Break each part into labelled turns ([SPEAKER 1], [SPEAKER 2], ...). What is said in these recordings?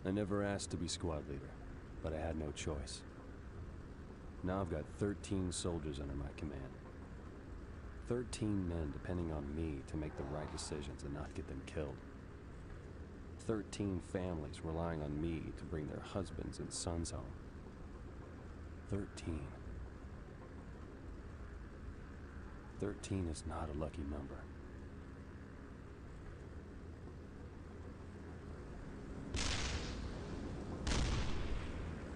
[SPEAKER 1] I never asked to be squad leader, but I had no choice. Now I've got 13 soldiers under my command. 13 men depending on me to make the right decisions and not get them killed. 13 families relying on me to bring their husbands and sons home. 13. 13 is not a lucky number.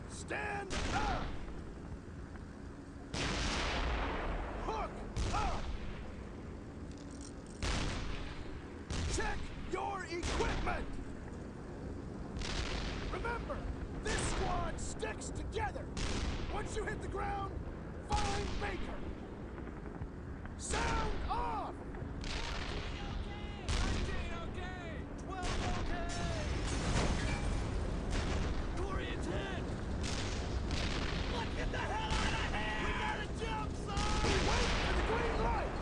[SPEAKER 2] Stand up! Hook up! Check your equipment! Remember, this squad sticks together! Once you hit the ground, find Baker! Sound off! 19 okay! 12 okay! Corey and 10! Let's get the hell out of here! We gotta jump, son! We wait for the green light!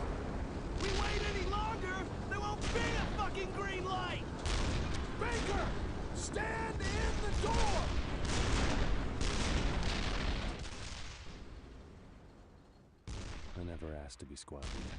[SPEAKER 2] We wait any longer, there won't be a fucking green light! Baker! Stand in the door!
[SPEAKER 1] I never asked to be squad leader.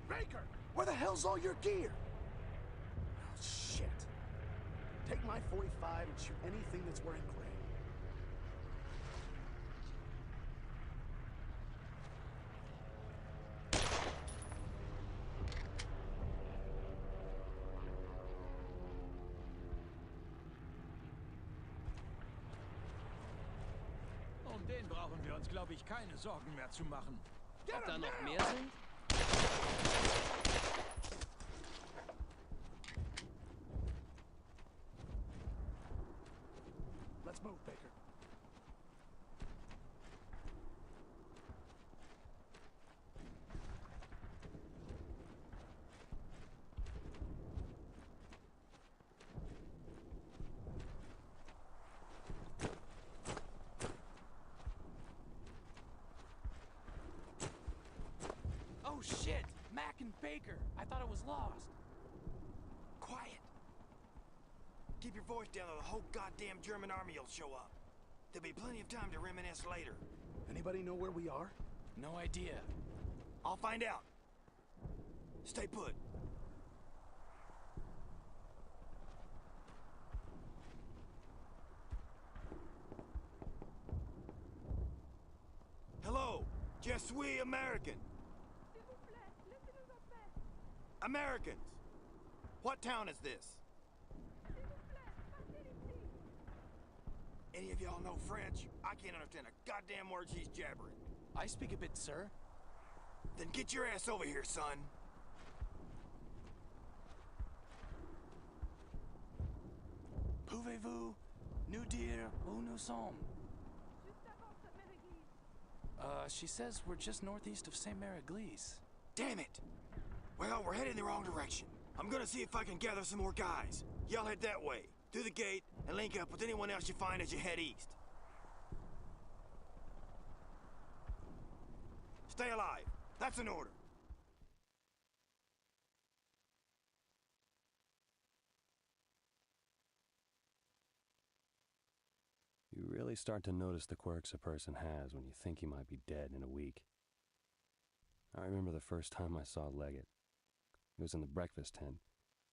[SPEAKER 2] Baker! Where the hell's all your gear? Oh, shit. Take my .45 and shoot anything that's wearing gray.
[SPEAKER 3] Den brauchen wir uns, glaube ich, keine Sorgen mehr zu machen.
[SPEAKER 2] Get
[SPEAKER 4] Ob da
[SPEAKER 2] him
[SPEAKER 4] noch
[SPEAKER 2] now!
[SPEAKER 4] mehr sind?
[SPEAKER 2] Let's move, Baker.
[SPEAKER 4] Oh shit! Mac and Baker! I thought it was lost.
[SPEAKER 5] Quiet. Keep your voice down or the whole goddamn German army will show up. There'll be plenty of time to reminisce later.
[SPEAKER 2] Anybody know where we are?
[SPEAKER 4] No idea.
[SPEAKER 5] I'll find out. Stay put. Hello, je suis American. Americans! What town is this? Any of y'all know French? I can't understand a goddamn word she's jabbering.
[SPEAKER 4] I speak a bit, sir.
[SPEAKER 5] Then get your ass over here, son.
[SPEAKER 4] Pouvez-vous nous dire où nous sommes? She says we're just northeast of St. Mary-Église.
[SPEAKER 5] Damn it! Well, we're heading the wrong direction. I'm gonna see if I can gather some more guys. Y'all head that way, through the gate, and link up with anyone else you find as you head east. Stay alive. That's an order.
[SPEAKER 1] You really start to notice the quirks a person has when you think he might be dead in a week. I remember the first time I saw Leggett. It was in the breakfast tent.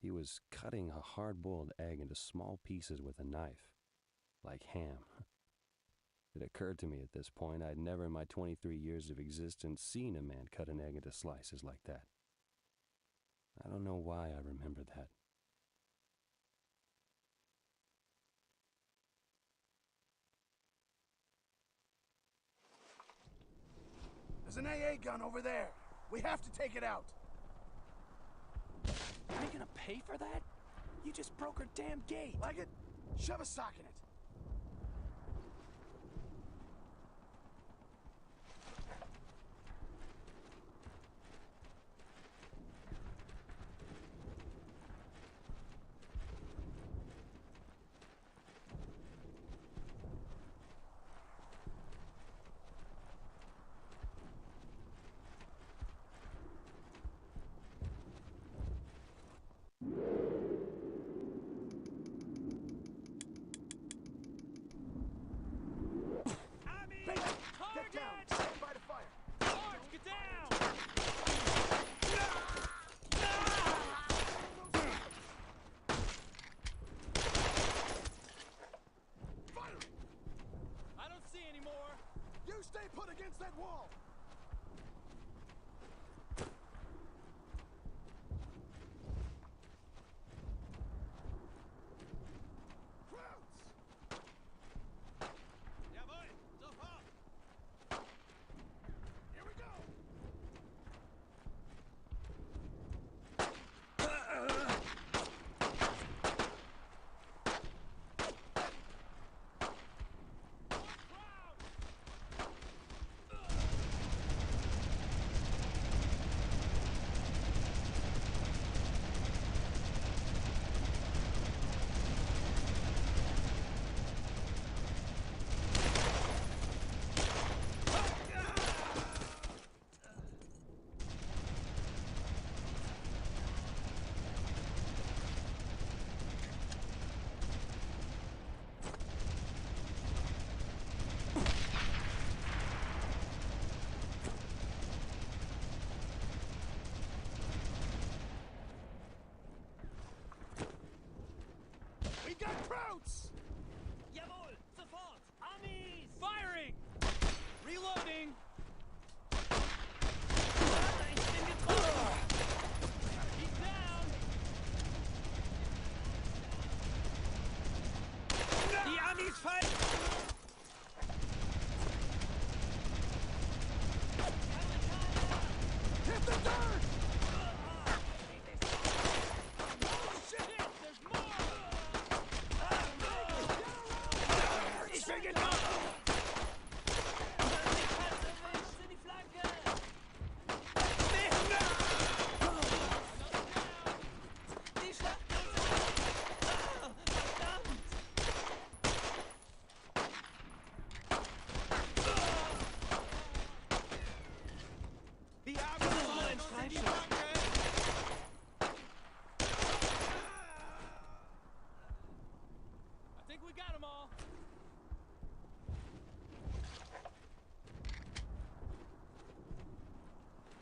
[SPEAKER 1] He was cutting a hard-boiled egg into small pieces with a knife, like ham. It occurred to me at this point I'd never in my 23 years of existence seen a man cut an egg into slices like that. I don't know why I remember that.
[SPEAKER 2] There's an AA gun over there. We have to take it out.
[SPEAKER 4] Are you gonna pay for that? You just broke her damn gate.
[SPEAKER 2] Like it? Shove a sock in it. Stay put against that wall!
[SPEAKER 3] Jawohl, sofort!
[SPEAKER 2] Here we go! We got Krauts!
[SPEAKER 3] Jawohl, sofort! Armies! Firing! Reloading! Ich bin getroffen! He's down! Die Amis fallen!
[SPEAKER 2] Hit the dirt!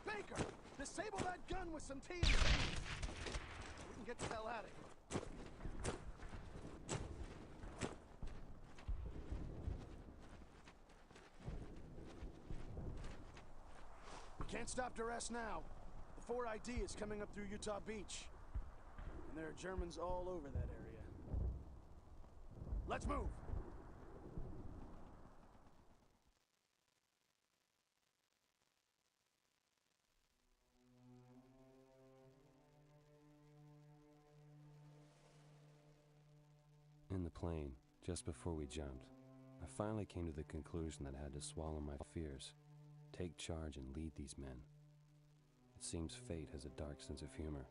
[SPEAKER 2] Baker, disable that gun with some TNT. We can get the hell out of here. We can't stop duress now. The 4ID is coming up through Utah Beach. And there are Germans all over that area. Let's move!
[SPEAKER 1] In the plane, just before we jumped, I finally came to the conclusion that I had to swallow my fears, take charge and lead these men. It seems fate has a dark sense of humor.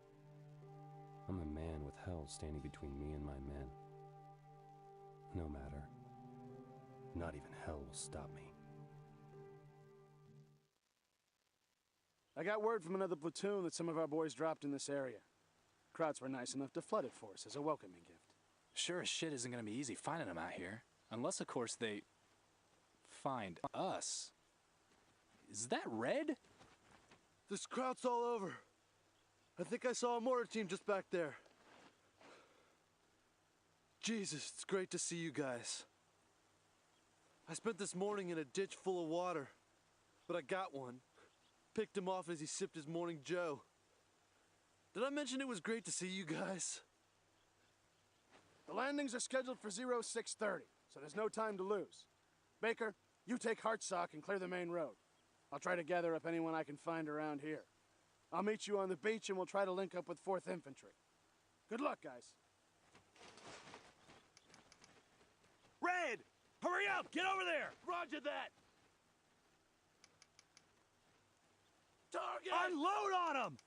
[SPEAKER 1] I'm a man with hell standing between me and my men. No matter. Not even hell will stop me.
[SPEAKER 2] I got word from another platoon that some of our boys dropped in this area. Krauts were nice enough to flood it for us as a welcoming gift.
[SPEAKER 4] Sure as shit isn't gonna be easy finding them out here. Unless, of course, they find us. Is that red?
[SPEAKER 2] There's Krauts all over.
[SPEAKER 6] I think I saw a mortar team just back there. Jesus, it's great to see you guys. I spent this morning in a ditch full of water, but I got one. Picked him off as he sipped his morning joe. Did I mention it was great to see you guys?
[SPEAKER 7] The landings are scheduled for 0630, so there's no time to lose. Baker, you take Hartsock and clear the main road. I'll try to gather up anyone I can find around here. I'll meet you on the beach and we'll try to link up with 4th Infantry. Good luck, guys.
[SPEAKER 2] Red! Hurry up! Get over there!
[SPEAKER 6] Roger that! Target!
[SPEAKER 2] Unload on them!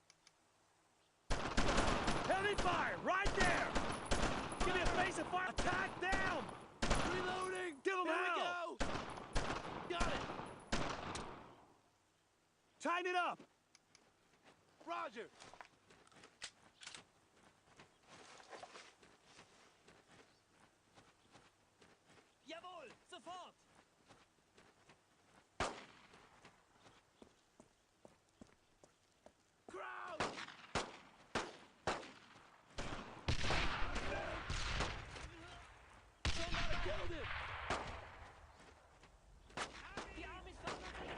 [SPEAKER 2] Heavy fire! Right there! Give me a face of fire! Attack down!
[SPEAKER 6] Reloading!
[SPEAKER 2] Give them
[SPEAKER 6] Here
[SPEAKER 2] hell!
[SPEAKER 6] we go! Got it!
[SPEAKER 2] Tighten it up!
[SPEAKER 6] Roger!
[SPEAKER 3] Jawohl, sofort!
[SPEAKER 6] Crowd! Somebody killed him!
[SPEAKER 3] Die Amis versuchen...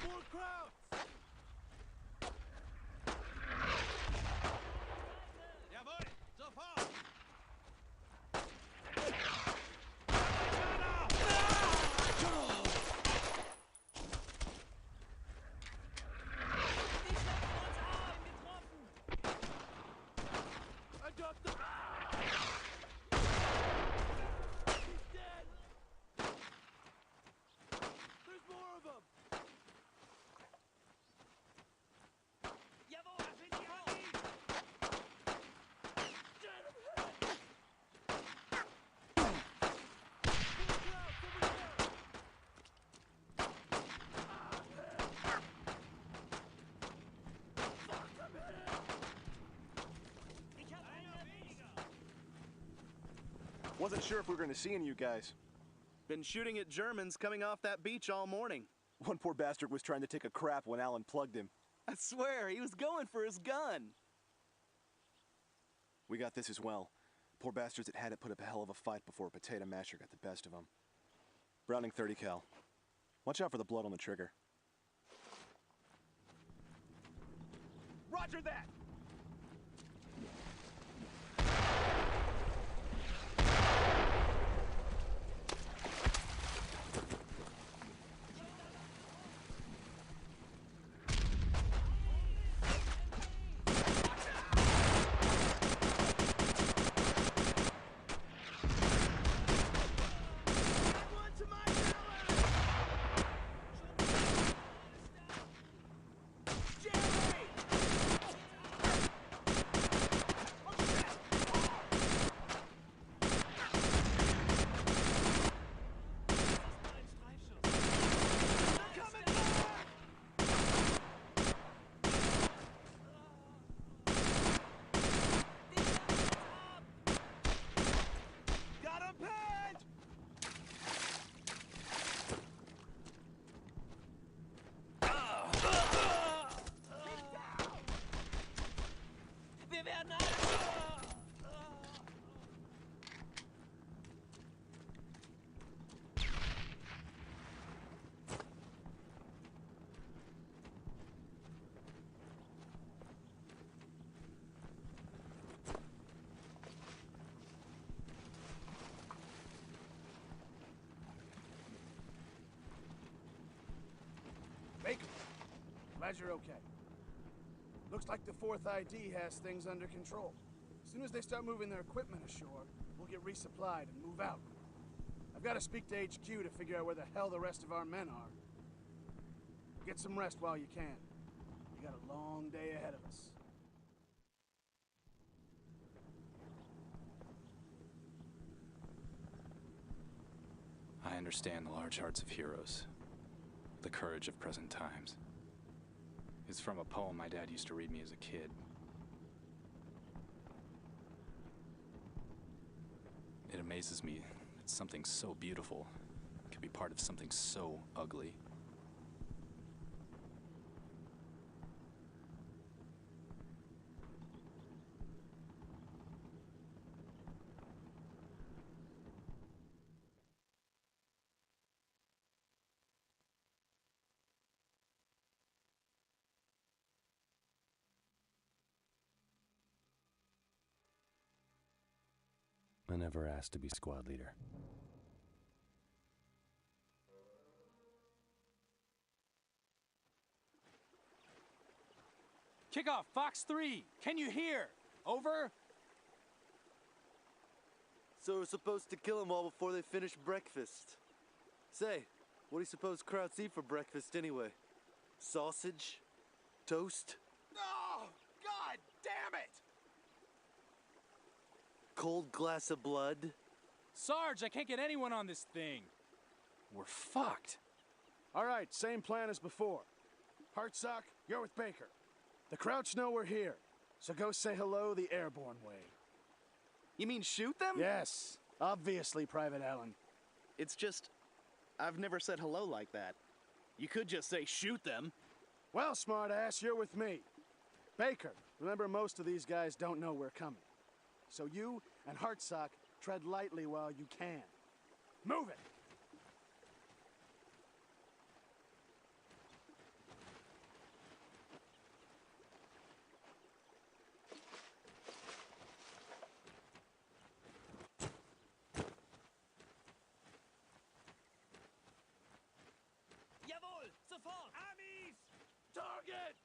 [SPEAKER 6] More crowd!
[SPEAKER 3] Jawohl, sofort! Die schleppen uns Arm getroffen!
[SPEAKER 6] I got the... He's dead! There's more of them!
[SPEAKER 3] Jawohl, sofort! Ich hab einen weniger!
[SPEAKER 7] Wasn't sure if we were gonna see any of you guys.
[SPEAKER 8] Been shooting at Germans coming off that beach all morning.
[SPEAKER 7] One poor bastard was trying to take a crap when Alan plugged him.
[SPEAKER 8] I swear, he was going for his gun.
[SPEAKER 7] We got this as well. Poor bastards that had it put up a hell of a fight before a potato masher got the best of them. Browning 30 cal. Watch out for the blood on the trigger.
[SPEAKER 2] Roger that! One to my tower! Jerry! Got him pinned!
[SPEAKER 3] Wir werden alle...
[SPEAKER 7] Baker, glad you're okay. Looks like the 4th ID has things under control. As soon as they start moving their equipment ashore, we'll get resupplied and move out. I've got to speak to HQ to figure out where the hell the rest of our men are. Get some rest while you can. You got a long day ahead of us.
[SPEAKER 4] I understand the large hearts of heroes, the courage of present times. It's from a poem my dad used to read me as a kid. It amazes me that something so beautiful could be part of something so ugly.
[SPEAKER 1] I never asked to be squad leader.
[SPEAKER 3] Kickoff, Fox 3. Can you hear? Over?
[SPEAKER 6] So we're supposed to kill them all before they finish breakfast. Say, what do you suppose Krauts eat for breakfast anyway? Sausage? Toast?
[SPEAKER 2] Oh, God damn it!
[SPEAKER 6] Cold glass of blood?
[SPEAKER 3] Sarge, I can't get anyone on this thing. We're fucked.
[SPEAKER 7] All right, same plan as before. Hartsock, you're with Baker. The Krauts know we're here, so go say hello the airborne way.
[SPEAKER 8] You mean shoot them?
[SPEAKER 7] Yes, obviously, Private Allen.
[SPEAKER 8] It's just, I've never said hello like that. You could just say shoot them.
[SPEAKER 7] Well, smartass, you're with me. Baker, remember most of these guys don't know we're coming. So you and Hartsock tread lightly while you can. Move it!
[SPEAKER 2] Jawohl, sofort! Amis! Target!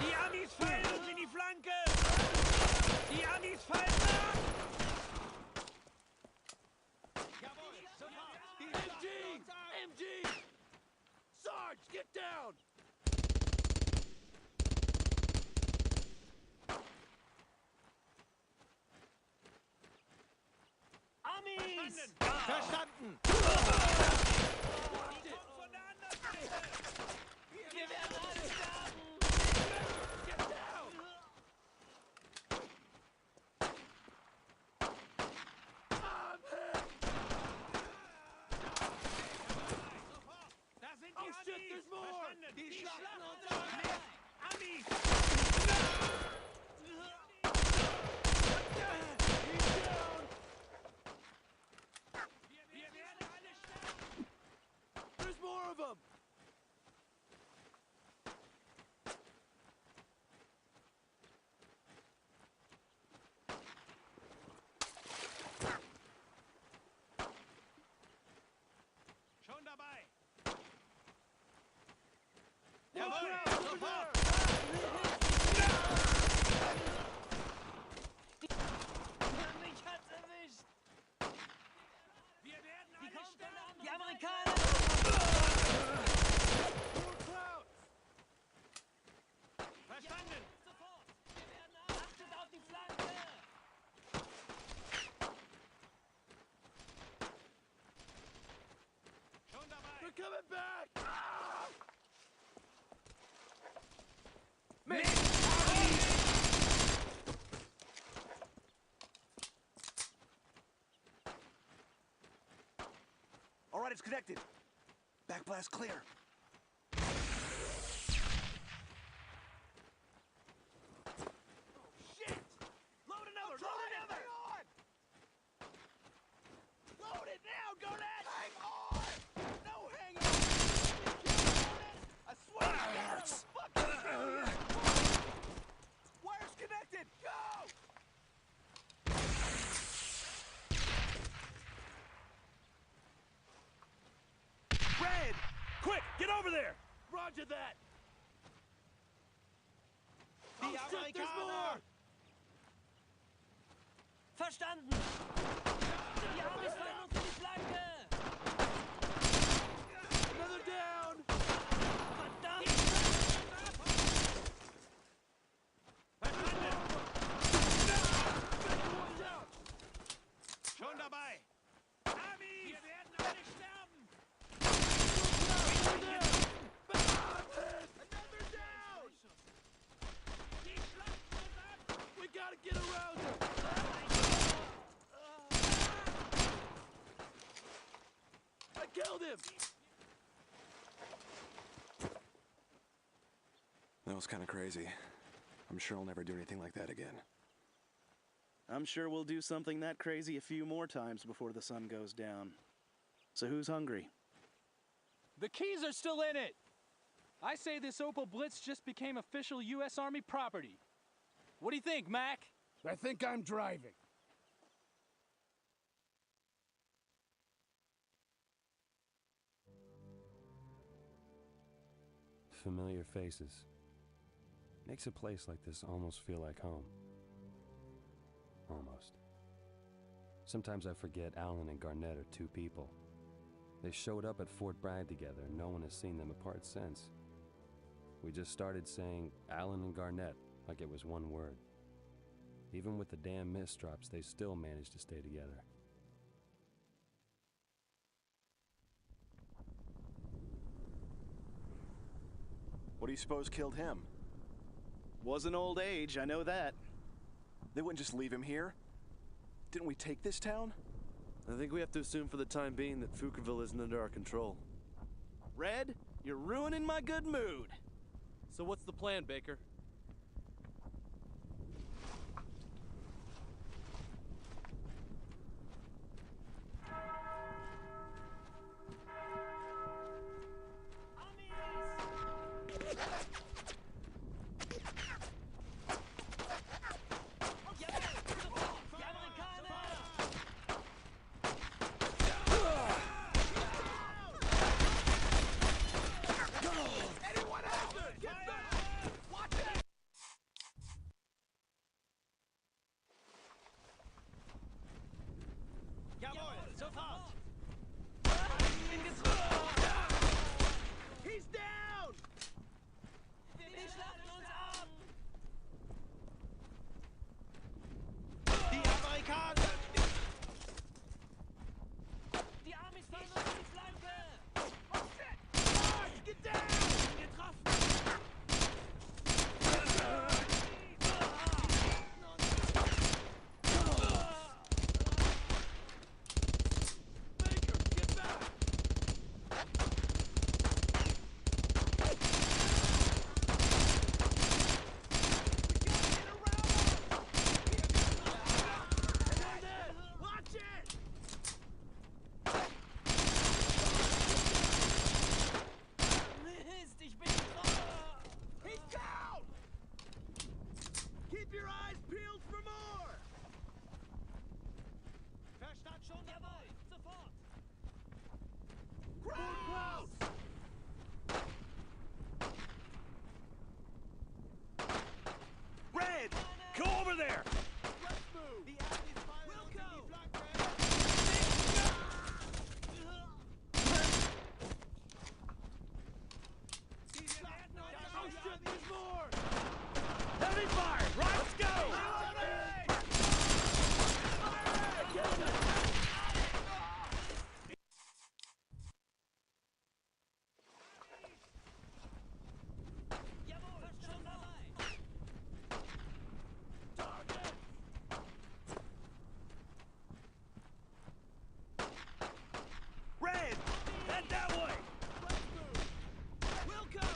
[SPEAKER 2] Die Amis fallen uns in die Flanke! Die Amis fallen nach! Jawohl, sofort! MG! MG! Sarge, get down! Amis! Verstanden! Die kommt von der anderen Seite! Wir werden alle sterben! Get down! Da sind die Amis! Shit, there's more! Die schlachten uns an! Amis! Wir werden alle sterben!
[SPEAKER 6] There's more of them!
[SPEAKER 2] Schon dabei!
[SPEAKER 6] Jawohl,
[SPEAKER 2] sofort!
[SPEAKER 9] Mich hat's erwischt!
[SPEAKER 2] Wir werden alle sterben!
[SPEAKER 9] Die Amerikaner!
[SPEAKER 2] Verstanden!
[SPEAKER 9] Sofort! Wir werden achtet auf die Flanke!
[SPEAKER 2] Schon dabei!
[SPEAKER 6] They're coming back!
[SPEAKER 5] All right, it's connected. Backblast clear.
[SPEAKER 2] Shit! Load another! Load another! Load it now, Gonad! Hang on! No hanging on! I swear to God, I'm a fucking idiot! Wire's connected! Go! Red! Quick, get over there! Roger that!
[SPEAKER 6] Oh shit, there's more!
[SPEAKER 9] Verstanden! Die Amis fallen uns in die Flanke!
[SPEAKER 6] Another down!
[SPEAKER 9] Verdammt!
[SPEAKER 2] Verstanden! Schon dabei! Amis! Wir werden alle sterben! Another down! Die schlachten uns ab!
[SPEAKER 6] We gotta get around them! I killed him!
[SPEAKER 10] That was kind of crazy. I'm sure I'll never do anything like that again.
[SPEAKER 8] I'm sure we'll do something that crazy a few more times before the sun goes down. So who's hungry?
[SPEAKER 3] The keys are still in it. I say this Opel Blitz just became official U.S. Army property. What do you think, Mac?
[SPEAKER 7] I think I'm driving.
[SPEAKER 1] Familiar faces. Makes a place like this almost feel like home. Almost. Sometimes I forget Alan and Garnett are two people. They showed up at Fort Bragg together and no one has seen them apart since. We just started saying Alan and Garnett like it was one word. Even with the damn mist drops, they still managed to stay together.
[SPEAKER 10] What do you suppose killed him?
[SPEAKER 8] Wasn't old age, I know that.
[SPEAKER 10] They wouldn't just leave him here. Didn't we take this town?
[SPEAKER 6] I think we have to assume for the time being that Pflugerville isn't under our control.
[SPEAKER 8] Red, you're ruining my good mood.
[SPEAKER 6] So what's the plan, Baker?
[SPEAKER 2] He's down!
[SPEAKER 9] Die schlachten uns ab!
[SPEAKER 2] Die Amerikaner!
[SPEAKER 9] Die Amis fallen uns in die Flanke!
[SPEAKER 2] Oh shit! Marsch, get down!
[SPEAKER 9] Getroffen! Mist, ich bin getroffen!
[SPEAKER 2] He's down! Keep your eyes peeled for more!
[SPEAKER 9] Verstand schon dabei! Sofort!
[SPEAKER 2] Gross!
[SPEAKER 5] Red! Go over there!
[SPEAKER 2] Let's move! The enemy's firing on the flank, Oh shit, there's more!
[SPEAKER 5] Heavy fire! Right, let's go!
[SPEAKER 9] Jawohl, schon dabei!
[SPEAKER 5] Red! Head that way!
[SPEAKER 2] Wilco!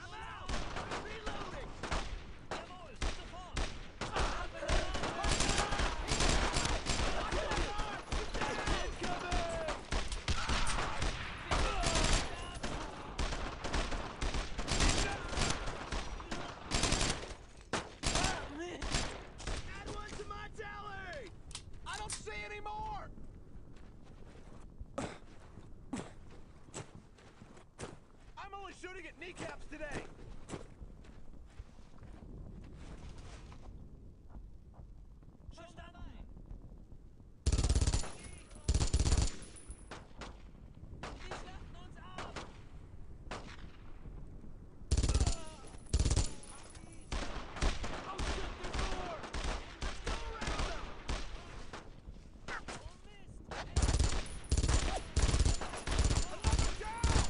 [SPEAKER 2] I'm out! Reloading!
[SPEAKER 9] Jawohl, sofort!
[SPEAKER 2] Add one to my tally! I don't see any more! I'm only shooting at kneecaps today!
[SPEAKER 9] Schon dabei! Die schlachten uns ab!
[SPEAKER 2] Oh shit, there's more! Let's go around them!
[SPEAKER 9] Oh Mist!
[SPEAKER 2] Another down!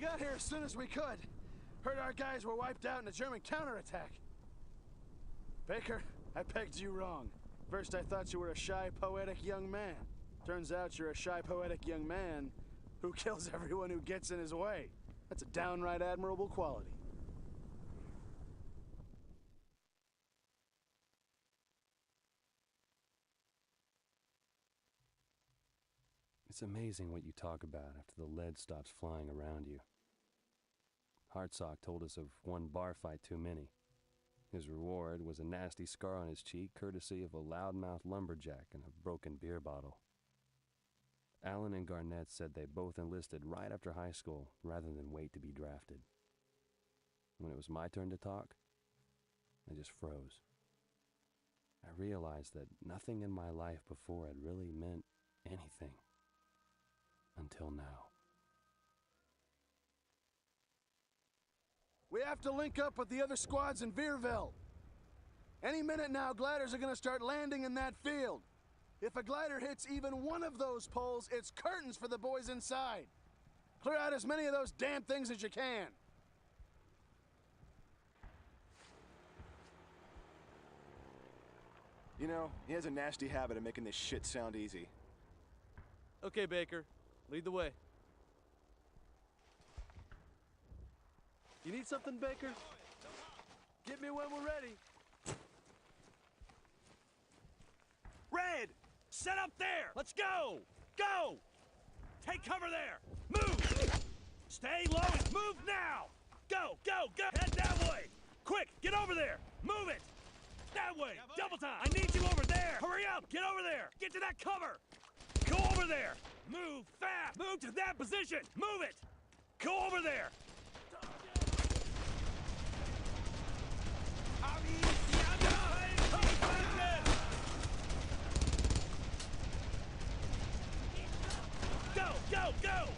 [SPEAKER 7] got here as soon as we could. Heard our guys were wiped out in a German counterattack. Baker, I pegged you wrong. First I thought you were a shy, poetic young man. Turns out you're a shy, poetic young man who kills everyone who gets in his way. That's a downright admirable quality.
[SPEAKER 1] It's amazing what you talk about after the lead stops flying around you. Hartsock told us of one bar fight too many. His reward was a nasty scar on his cheek, courtesy of a loudmouth lumberjack and a broken beer bottle. Allen and Garnett said they both enlisted right after high school, rather than wait to be drafted. When it was my turn to talk, I just froze. I realized that nothing in my life before had really meant anything. Until now.
[SPEAKER 7] We have to link up with the other squads in Veerville. Any minute now, gliders are gonna start landing in that field. If a glider hits even one of those poles, it's curtains for the boys inside. Clear out as many of those damn things as you can.
[SPEAKER 10] You know, he has a nasty habit of making this shit sound easy.
[SPEAKER 6] Okay, Baker. Lead the way. You need something, Baker? Get me when we're ready.
[SPEAKER 2] Red! Set up there! Let's go! Go! Take cover there! Move! Stay low and move now! Go, go, go! Head that way! Quick, get over there! Move it! That way! Double time! I need you over there! Hurry up! Get over there! Get to that cover! Go over there! Move fast! Move to that position! Move it! Go over there! Go, go, go!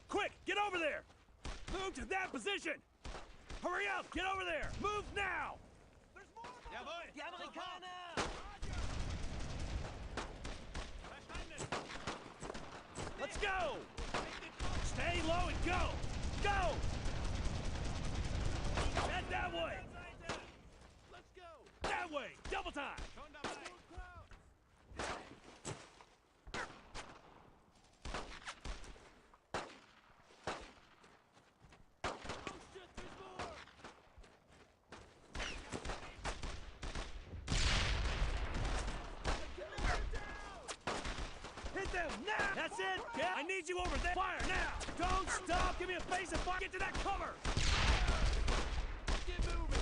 [SPEAKER 2] Quick, get over there! Move to that position! Hurry up, get over there! Move now! There's more! Jawohl!
[SPEAKER 9] Die Amerikaner!
[SPEAKER 2] Let's go! Stay low and go! go! Head that way!
[SPEAKER 7] Let's go!
[SPEAKER 2] That way! Double time! Hit them now! That's it! Yeah, I need you over there! Fire now! Don't stop! Give me a face and fire! Get to that cover!
[SPEAKER 7] Get moving!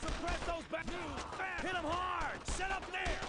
[SPEAKER 2] Suppress those back! Hit them hard! Set up there!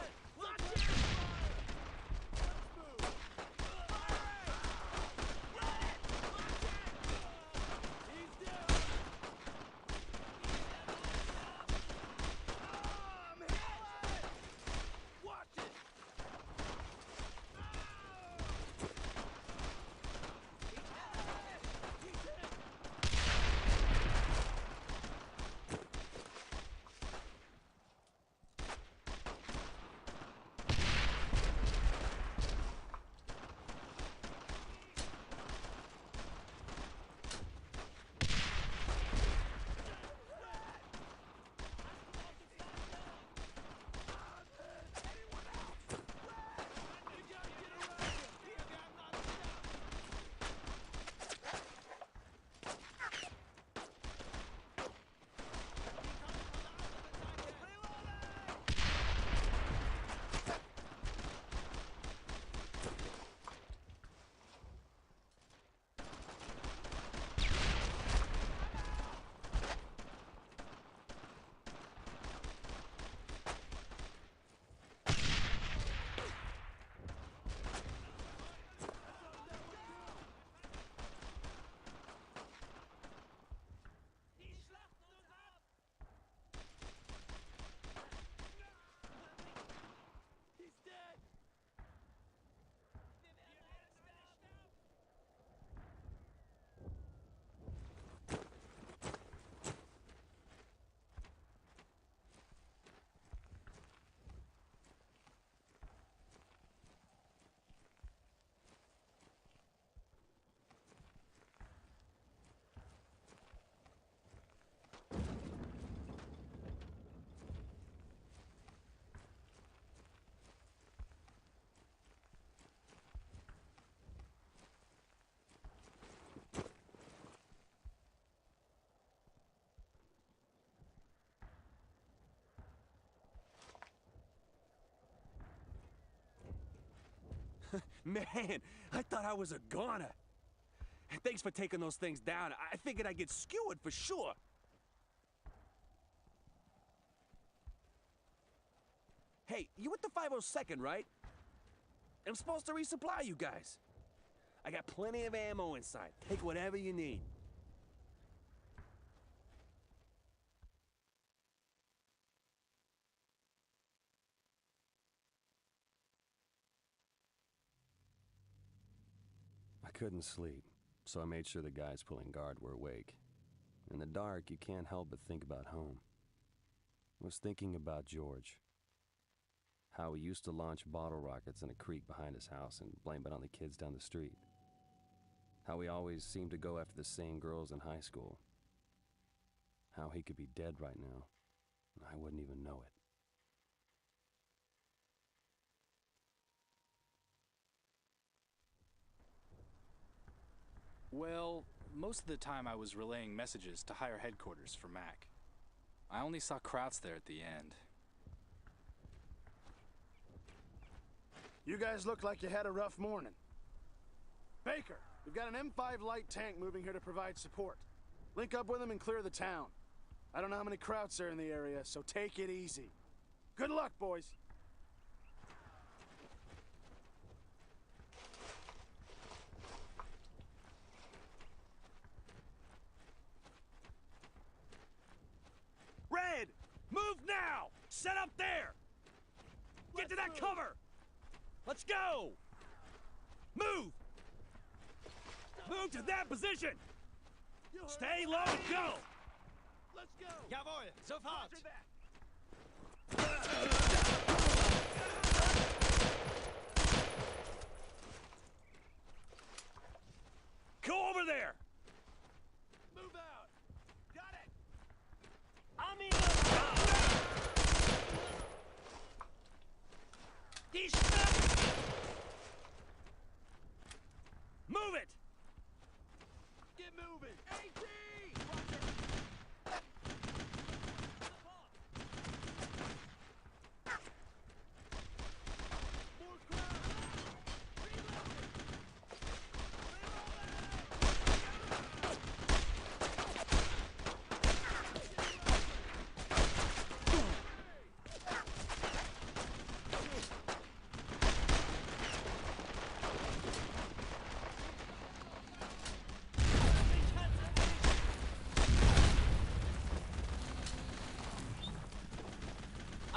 [SPEAKER 2] Man, I thought I was a goner. Thanks for taking those things down. I figured I'd get skewered for sure. Hey, you with the 502nd, right? I'm supposed to resupply you guys. I got plenty of ammo inside. Take whatever you need.
[SPEAKER 1] I couldn't sleep, so I made sure the guys pulling guard were awake. In the dark, you can't help but think about home. I was thinking about George. How he used to launch bottle rockets in a creek behind his house and blame it on the kids down the street. How he always seemed to go after the same girls in high school. How he could be dead right now, and I wouldn't even know it.
[SPEAKER 4] Well, most of the time I was relaying messages to higher headquarters for Mac. I only saw Krauts there at the end.
[SPEAKER 7] You guys look like you had a rough morning. Baker, we've got an M5 light tank moving here to provide support. Link up with them and clear the town. I don't know how many Krauts are in the area, so take it easy. Good luck, boys.
[SPEAKER 2] Red, move now! Set up there! Get to that cover! Let's go! Move! Move to that position! Stay low and go!
[SPEAKER 7] Let's go!
[SPEAKER 2] Jawohl, sofort! over there!
[SPEAKER 7] Move out! Got it!
[SPEAKER 2] Die Stadt! Move it!
[SPEAKER 7] Get moving! AT! More crowd!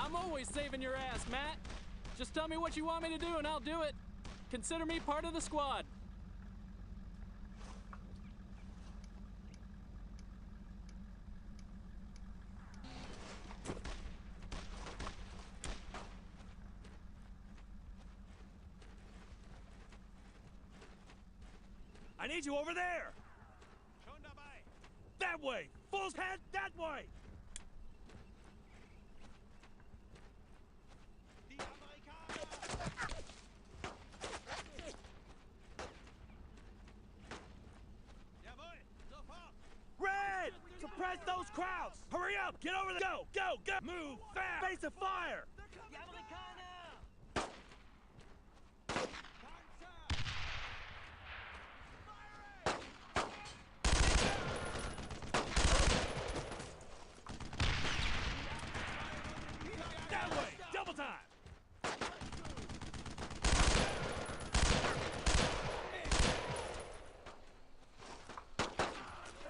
[SPEAKER 11] I'm always saving your ass, Matt. Just tell me what you want me to do and I'll do it. Consider me part of the squad.
[SPEAKER 2] I need you over there! That way! Full head that way! Red! Suppress those crowds! Hurry up! Get over there! Go! Go! Go! Move fast! Face of fire!
[SPEAKER 9] Die Amerikaner!
[SPEAKER 2] That way! Double time!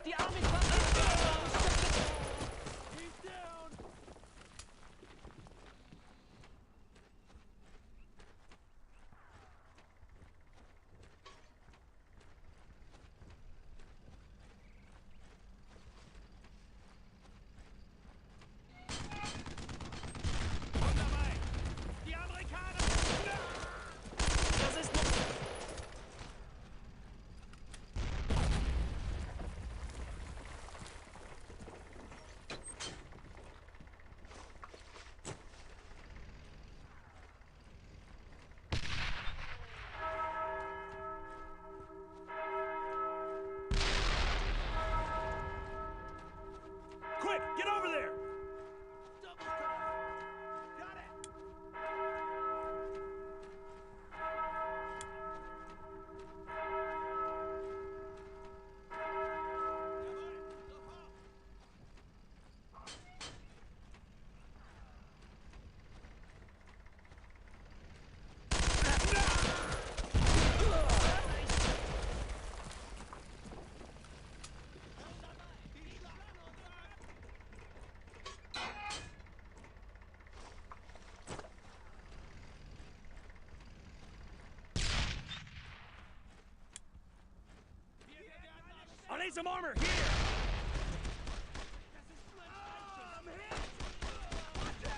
[SPEAKER 9] Die Amerikaner!
[SPEAKER 2] He's down! Die Amerikaner!
[SPEAKER 11] Das ist
[SPEAKER 2] Quick! Get over there!
[SPEAKER 7] Double time! Got it!
[SPEAKER 2] I need some armor here!
[SPEAKER 7] I'm hit! Watch it!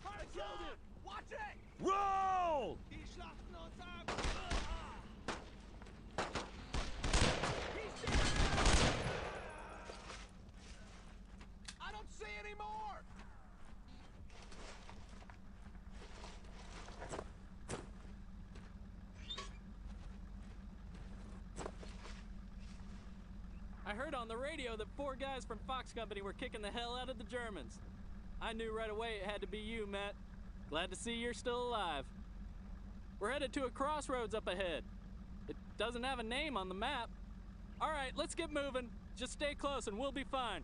[SPEAKER 7] I killed him! Watch it!
[SPEAKER 2] Roll!
[SPEAKER 7] Die schlachten uns ab! He's dead! I don't see any more!
[SPEAKER 11] I heard on the radio that 4 guys from Fox Company were kicking the hell out of the Germans. I knew right away it had to be you, Matt. Glad to see you're still alive. We're headed to a crossroads up ahead. It doesn't have a name on the map. All right, let's get moving. Just stay close and we'll be fine.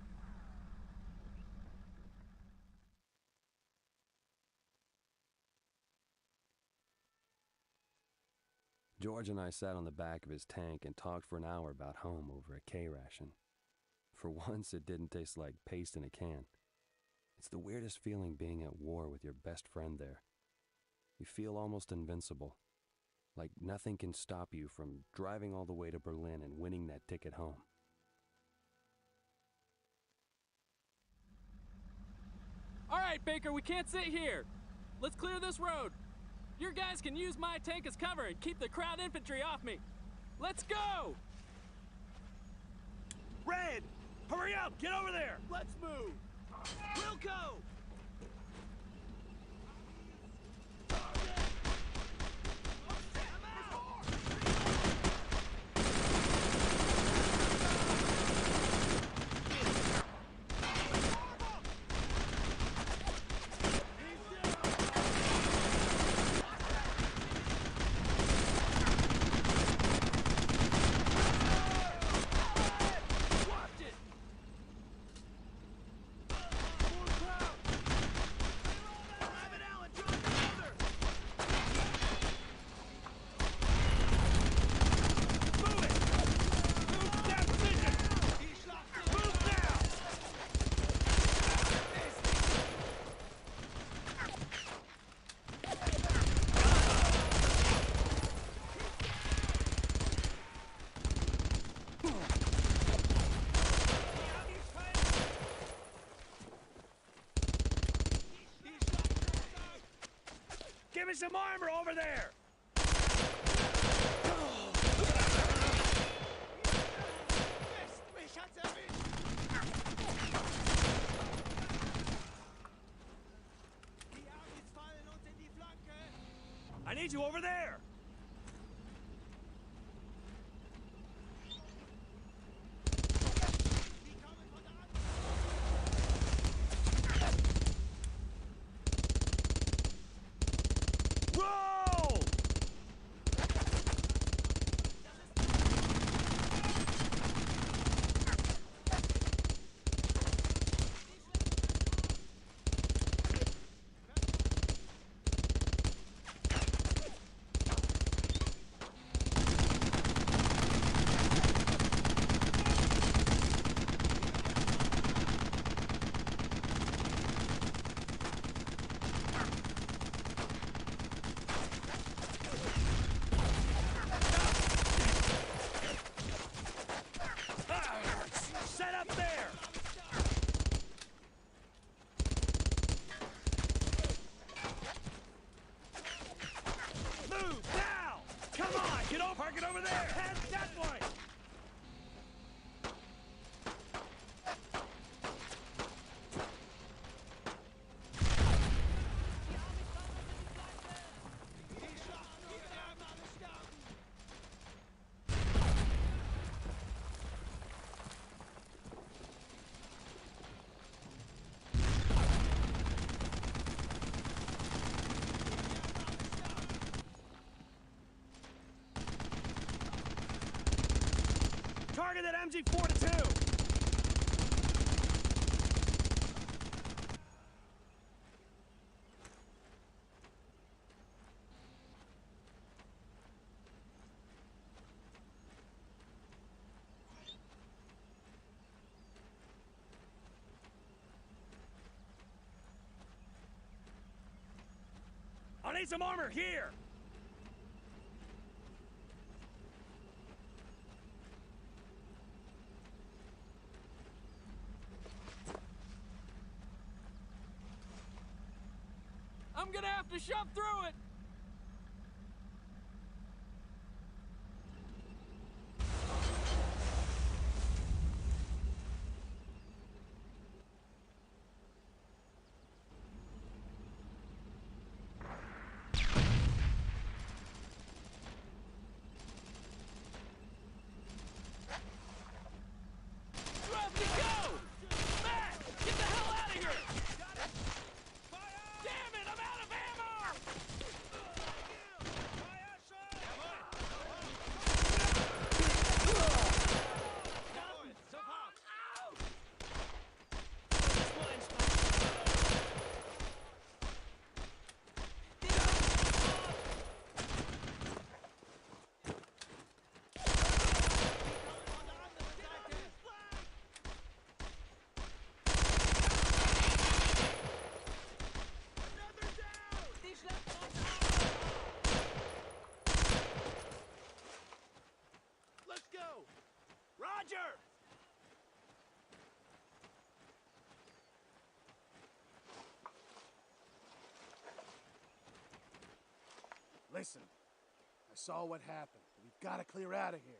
[SPEAKER 1] George and I sat on the back of his tank and talked for an hour about home over a K ration. For once, it didn't taste like paste in a can. It's the weirdest feeling being at war with your best friend there. You feel almost invincible, like nothing can stop you from driving all the way to Berlin and winning that ticket home.
[SPEAKER 11] All right, Baker, we can't sit here. Let's clear this road. Your guys can use my tank as cover and keep the crowd infantry off me. Let's go!
[SPEAKER 2] Red! Hurry up! Get over there!
[SPEAKER 7] Let's move!
[SPEAKER 2] We'll go! Give me some armor over there! I need you over there! Roll! Set up there! Move now! Come on, get over, park it over there! Head that way! Target that MG-42! I need some armor here!
[SPEAKER 11] I'm gonna have to shove through it! You have to go! Matt, get the hell out of here! Damn it, I'm out of ammo!
[SPEAKER 2] Let's go! Roger!
[SPEAKER 7] Listen, I saw what happened, but we've got to clear out of here.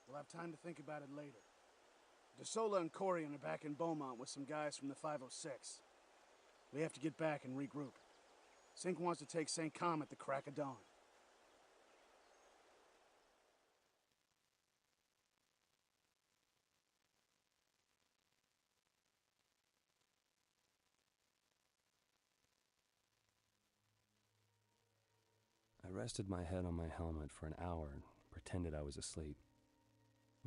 [SPEAKER 7] We'll have time to think about it later. DeSola and Corian are back in Beaumont with some guys from the 506. We have to get back and regroup. Sink wants to take St. Com at the crack of dawn.
[SPEAKER 1] I rested my head on my helmet for an hour and pretended I was asleep.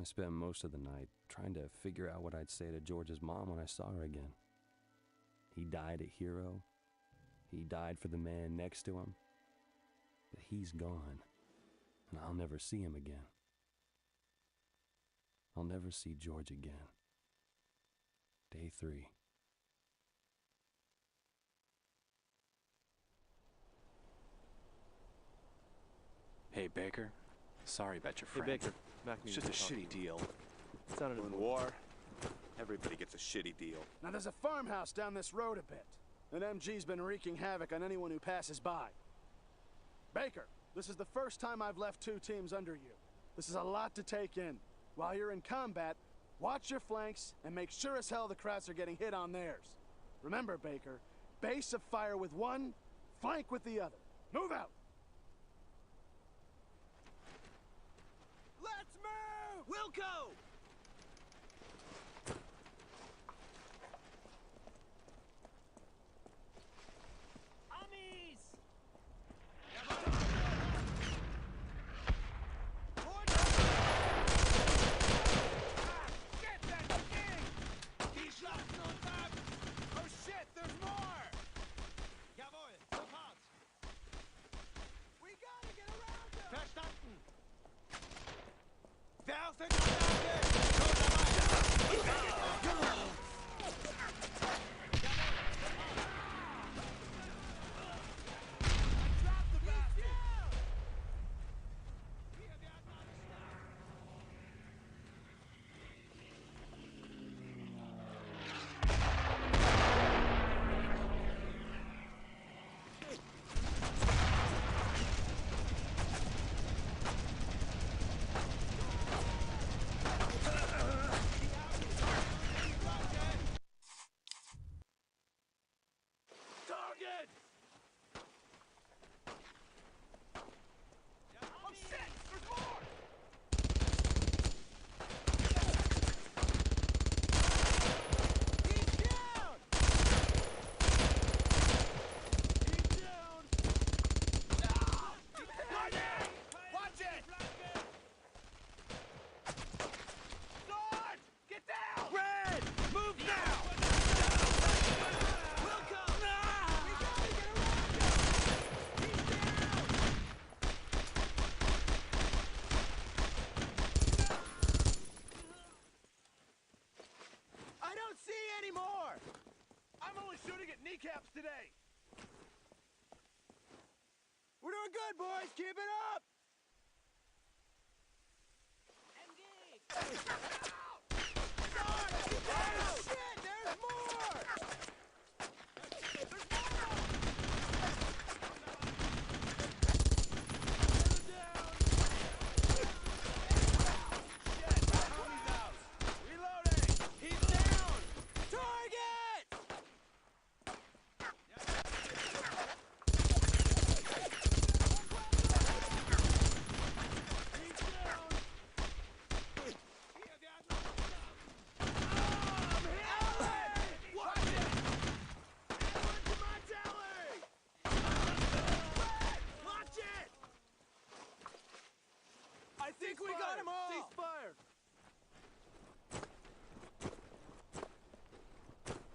[SPEAKER 1] I spent most of the night trying to figure out what I'd say to George's mom when I saw her again. He died a hero. He died for the man next to him. But he's gone, and I'll never see him again. I'll never see George again. Day 3.
[SPEAKER 4] Hey, Baker. Sorry about your friend.
[SPEAKER 6] Hey, Baker. Mac
[SPEAKER 10] It's
[SPEAKER 6] needs
[SPEAKER 10] just a
[SPEAKER 6] to talk.
[SPEAKER 10] shitty deal.
[SPEAKER 6] Sounded
[SPEAKER 10] In war, everybody gets a shitty deal.
[SPEAKER 7] Now there's a farmhouse down this road a bit. An MG's been wreaking havoc on anyone who passes by. Baker, this is the first time I've left 2 teams under you. This is a lot to take in. While you're in combat, watch your flanks and make sure as hell the Krauts are getting hit on theirs. Remember, Baker, base of fire with one, flank with the other. Move out!
[SPEAKER 2] Let's move! Wilco!
[SPEAKER 9] Amis!
[SPEAKER 2] Get that thing! Die schlachten uns ab! Oh shit, there's more! Jawohl, sofort! We gotta get around them! Verstanden! Werfe Granate! Schon dabei! Drop the bastard! Wir werden alle schlagen! Target! Oh shit! There's more! He's down! He's down! Target! Watch it! Sarge! Get down! Red! Move now! Wilco! We gotta get around him! He's down! I don't see any more! I'm only shooting at kneecaps today! We're doing good, boys! Keep it up!
[SPEAKER 9] MG!
[SPEAKER 2] Sarge! Oh, shit! There's more! There's more! Down! Shit! My homie's out! Reloading! He's down! Target! He's down! Watch it! Everyone to my tally! Watch it! I think we got them all!
[SPEAKER 6] Ceasefire!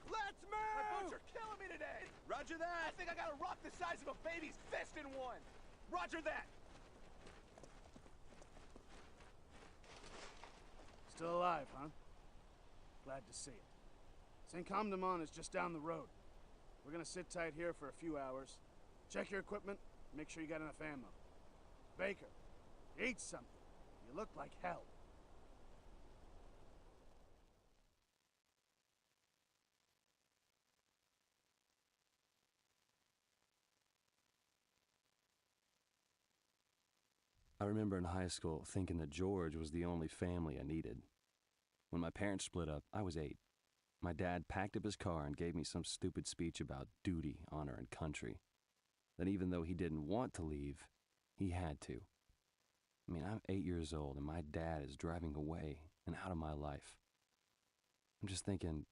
[SPEAKER 2] Let's move! My boots are killing me today! Roger that! I think I got a rock the size of a baby's fist in one! Roger that!
[SPEAKER 7] Still alive, huh? Glad to see it. St. Comdemont is just down the road. We're gonna sit tight here for a few hours. Check your equipment, make sure you got enough ammo. Baker, eat something. You look like hell.
[SPEAKER 1] I remember in high school thinking that George was the only family I needed. When my parents split up, I was 8. My dad packed up his car and gave me some stupid speech about duty, honor, and country. That even though he didn't want to leave, he had to. I mean, I'm 8 years old and my dad is driving away and out of my life. I'm just thinking,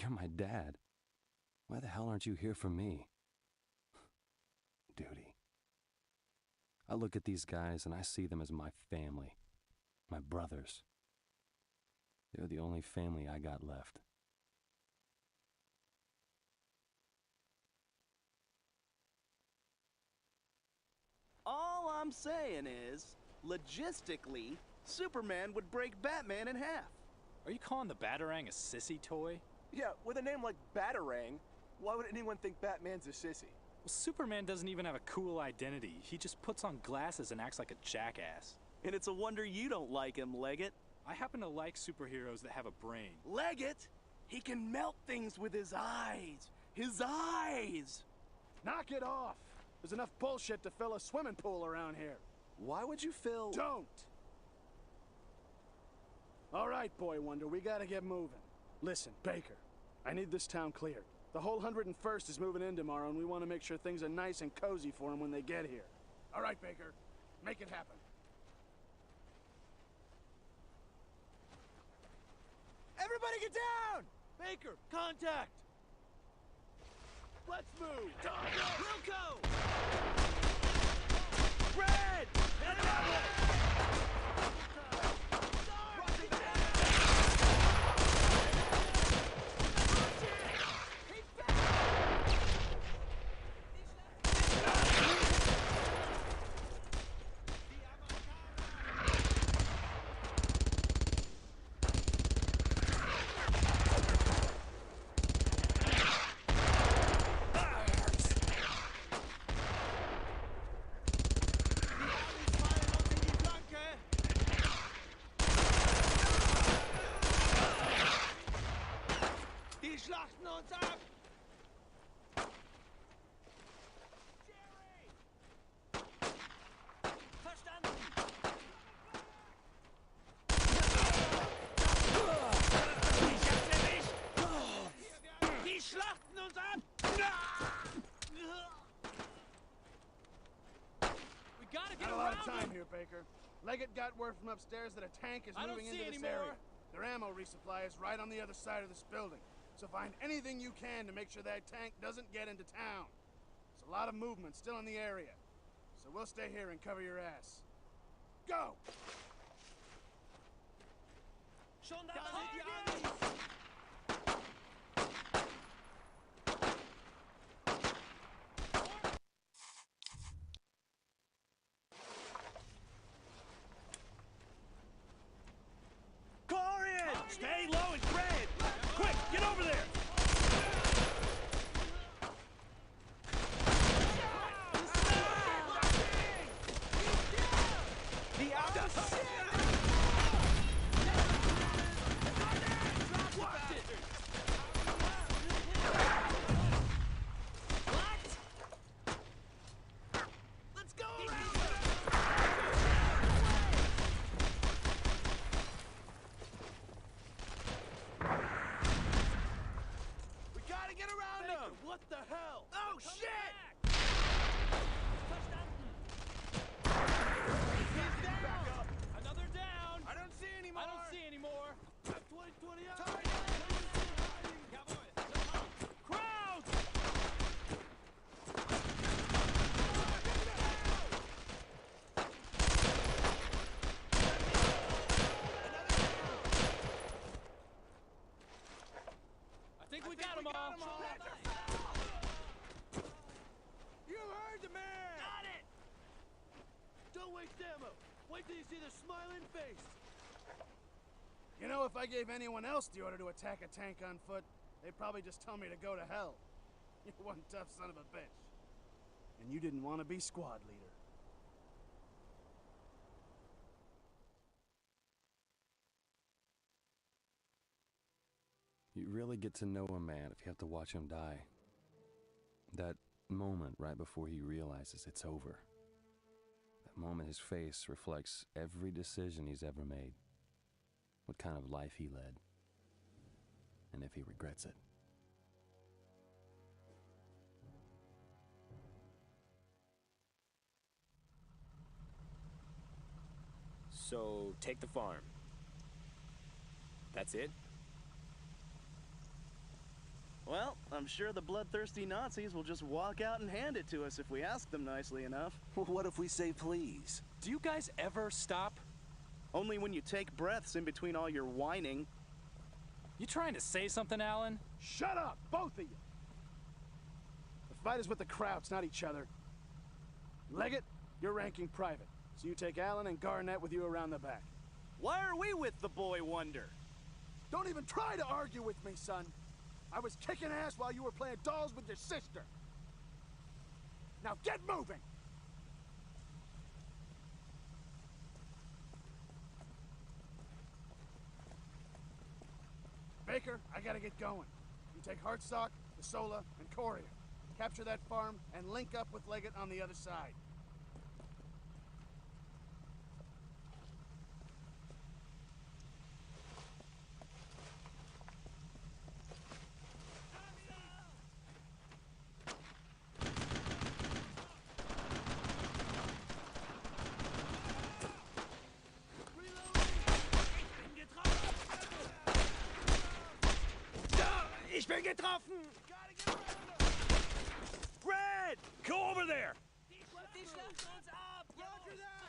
[SPEAKER 1] you're my dad. Why the hell aren't you here for me? Duty. I look at these guys and I see them as my family, my brothers. They're the only family I got left.
[SPEAKER 8] All I'm saying is, logistically, Superman would break Batman in half.
[SPEAKER 3] Are you calling the Batarang a sissy toy?
[SPEAKER 10] Yeah, with a name like Batarang, why would anyone think Batman's a sissy?
[SPEAKER 3] Well, Superman doesn't even have a cool identity. He just puts on glasses and acts like a jackass.
[SPEAKER 8] And it's a wonder you don't like him, Leggett.
[SPEAKER 3] I happen to like superheroes that have a brain.
[SPEAKER 8] Leggett! He can melt things with his eyes. His eyes!
[SPEAKER 7] Knock it off! There's enough bullshit to fill a swimming pool around here.
[SPEAKER 10] Why would you fill...
[SPEAKER 7] Don't! All right, Boy Wonder, we gotta get moving. Listen, Baker, I need this town cleared. The whole 101st is moving in tomorrow, and we want to make sure things are nice and cozy for them when they get here. All right, Baker, make it happen.
[SPEAKER 2] Everybody get down! Baker, contact! Let's move! Wilco! Red! Get it out! Schlachten uns ab! Verstanden! Ich hab's erwischt! Die schlachten uns ab!
[SPEAKER 3] We gotta get
[SPEAKER 7] Not a lot
[SPEAKER 3] around
[SPEAKER 7] of time
[SPEAKER 3] them.
[SPEAKER 7] here, Baker. Leggett got word from upstairs that a tank is
[SPEAKER 3] I don't
[SPEAKER 7] moving
[SPEAKER 3] see
[SPEAKER 7] into this
[SPEAKER 3] any more.
[SPEAKER 7] area. Their ammo resupply is right on the other side of this building. So find anything you can to make sure that tank doesn't get into town. There's a lot of movement still in the area. So we'll stay here and cover your ass. Go!
[SPEAKER 2] Schon dabei!
[SPEAKER 5] Corian! Stay low and spread! Quick, get over there! The outside!
[SPEAKER 2] Let's go!
[SPEAKER 5] We gotta get around them!
[SPEAKER 2] What the hell?
[SPEAKER 5] Oh, shit!
[SPEAKER 3] He's down. Another down.
[SPEAKER 5] I don't see any more!
[SPEAKER 3] I don't see any more.
[SPEAKER 2] 2020 up!
[SPEAKER 3] Crowd! I think we got them all.
[SPEAKER 2] You heard the man! Got it! Don't waste ammo. Wait till you see the smiling face.
[SPEAKER 7] You know, if I gave anyone else the order to attack a tank on foot, they'd probably just tell me to go to hell. You're one tough son of a bitch. And you didn't want to be squad leader.
[SPEAKER 1] You really get to know a man if you have to watch him die. That moment right before he realizes it's over. That moment his face reflects every decision he's ever made. what kind of life he led, and if he regrets it.
[SPEAKER 12] So, take the farm. That's it?
[SPEAKER 8] Well, I'm sure the bloodthirsty Nazis will just walk out and hand it to us if we ask them nicely enough.
[SPEAKER 10] What if we say please?
[SPEAKER 3] Do you guys ever stop?
[SPEAKER 8] Only when you take breaths in between all your whining.
[SPEAKER 3] You trying to say something, Alan?
[SPEAKER 7] Shut up, both of you! The fight is with the Krauts, not each other. Leggett, you're ranking private, so you take Allen and Garnett with you around the back.
[SPEAKER 8] Why are we with the boy wonder?
[SPEAKER 7] Don't even try to argue with me, son. I was kicking ass while you were playing dolls with your sister. Now get moving! Baker, I gotta get going. You take Hartsock, Isola, and Coria. Capture that farm and link up with Leggett on the other side.
[SPEAKER 12] Ich bin getroffen!
[SPEAKER 2] Red! Go over there!
[SPEAKER 9] Die schlachten uns ab!
[SPEAKER 2] Roger that!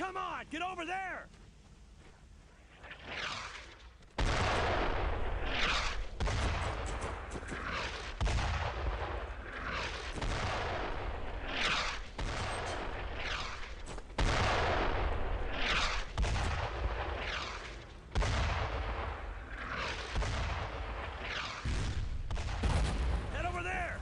[SPEAKER 2] Come on, get over there! Head over there!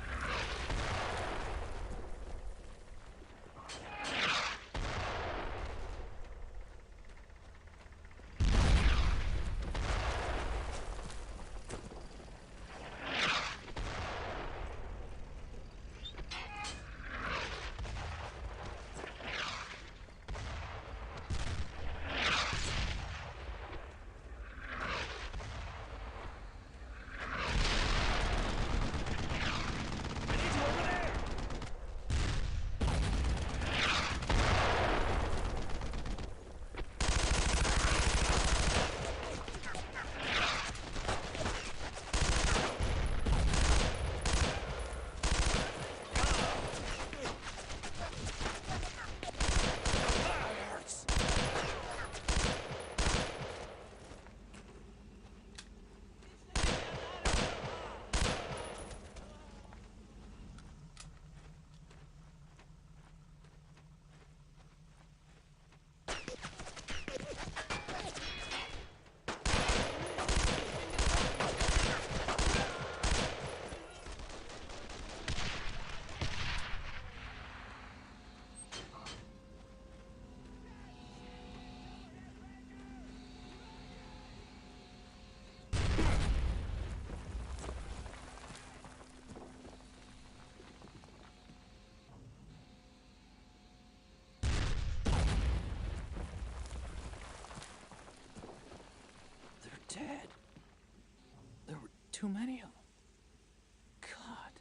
[SPEAKER 2] I need you over there! That hurts!
[SPEAKER 3] They're dead. There were too many of them. God.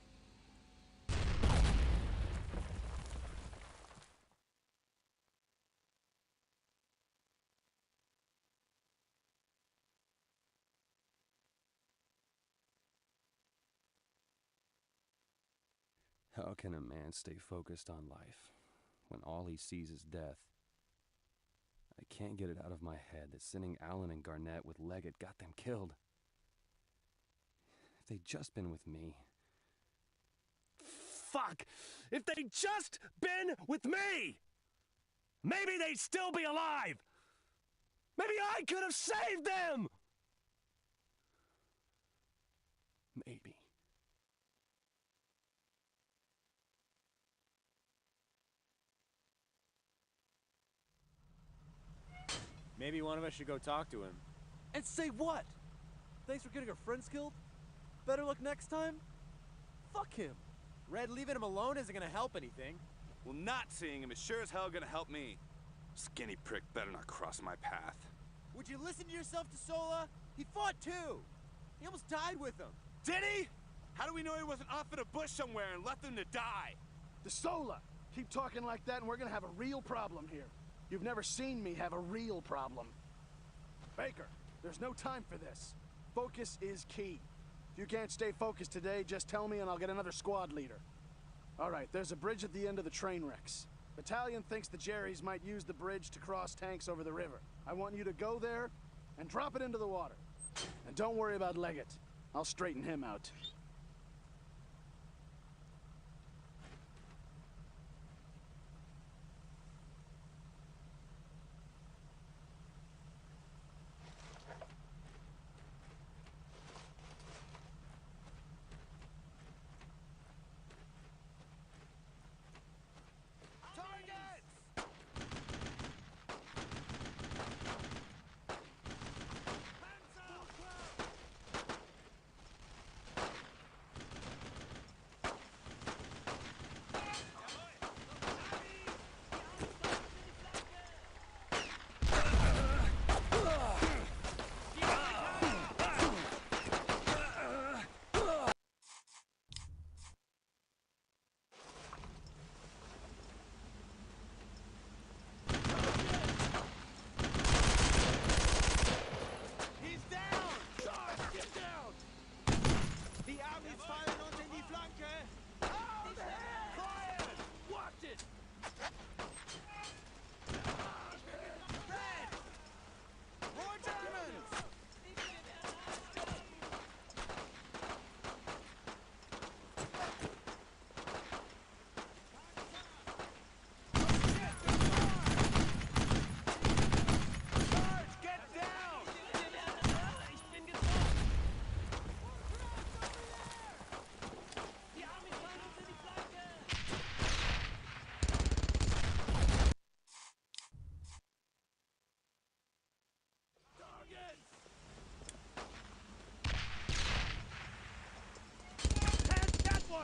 [SPEAKER 1] How can a man stay focused on life when all he sees is death? I can't get it out of my head that sending Allen and Garnett with Leggett got them killed. If they'd just been with me.
[SPEAKER 2] Fuck! If they'd just been with me! Maybe they'd still be alive! Maybe I could have saved them!
[SPEAKER 1] Maybe.
[SPEAKER 12] Maybe one of us should go talk to him.
[SPEAKER 6] And say what? Thanks for getting our friends killed? Better luck next time? Fuck him.
[SPEAKER 12] Red, leaving him alone isn't gonna help anything.
[SPEAKER 13] Well, not seeing him is sure as hell gonna help me. Skinny prick better not cross my path.
[SPEAKER 12] Would you listen to yourself, DeSola? He fought too. He almost died with him.
[SPEAKER 13] Did he? How do we know he wasn't off in a bush somewhere and left him to die?
[SPEAKER 7] DeSola! Keep talking like that and we're gonna have a real problem here. You've never seen me have a real problem. Baker, there's no time for this. Focus is key. If you can't stay focused today, just tell me and I'll get another squad leader. All right, there's a bridge at the end of the train wrecks. Battalion thinks the Jerrys might use the bridge to cross tanks over the river. I want you to go there and drop it into the water. And don't worry about Leggett. I'll straighten him out.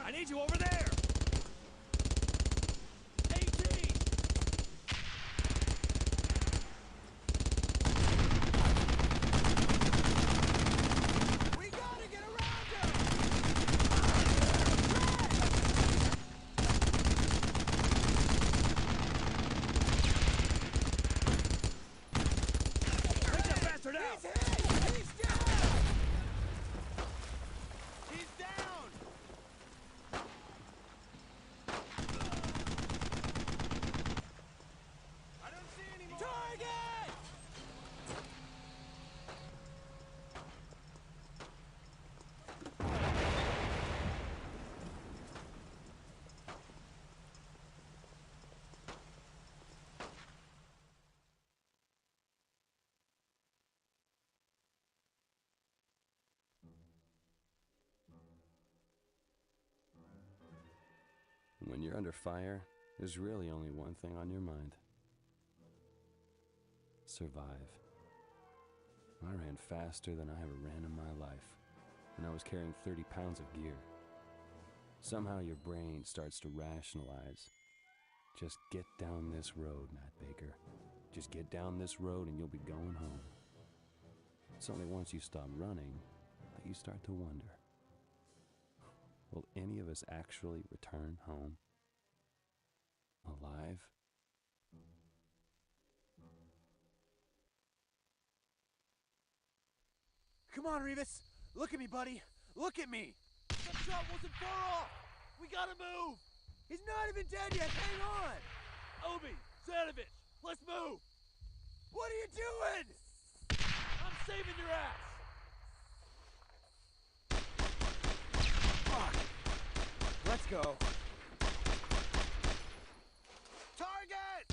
[SPEAKER 2] I need you over there! 18!
[SPEAKER 12] We gotta get around him!
[SPEAKER 2] Take that bastard out!
[SPEAKER 12] He's hit! He's down!
[SPEAKER 2] He's down! I don't see any more!
[SPEAKER 12] Target!
[SPEAKER 1] When you're under fire, there's really only one thing on your mind. Survive. I ran faster than I ever ran in my life, and I was carrying 30 pounds of gear. Somehow your brain starts to rationalize. Just get down this road, Matt Baker. Just get down this road and you'll be going home. It's only once you stop running that you start to wonder. Will any of us actually return home alive?
[SPEAKER 12] Come on, Revis. Look at me, buddy. Look at me. That shot wasn't far off. We gotta move. He's not even dead yet. Hang on.
[SPEAKER 2] Obi, Zanovich, let's move!
[SPEAKER 12] What are you doing?
[SPEAKER 2] I'm saving your ass!
[SPEAKER 12] Fuck. Let's go.
[SPEAKER 2] Target!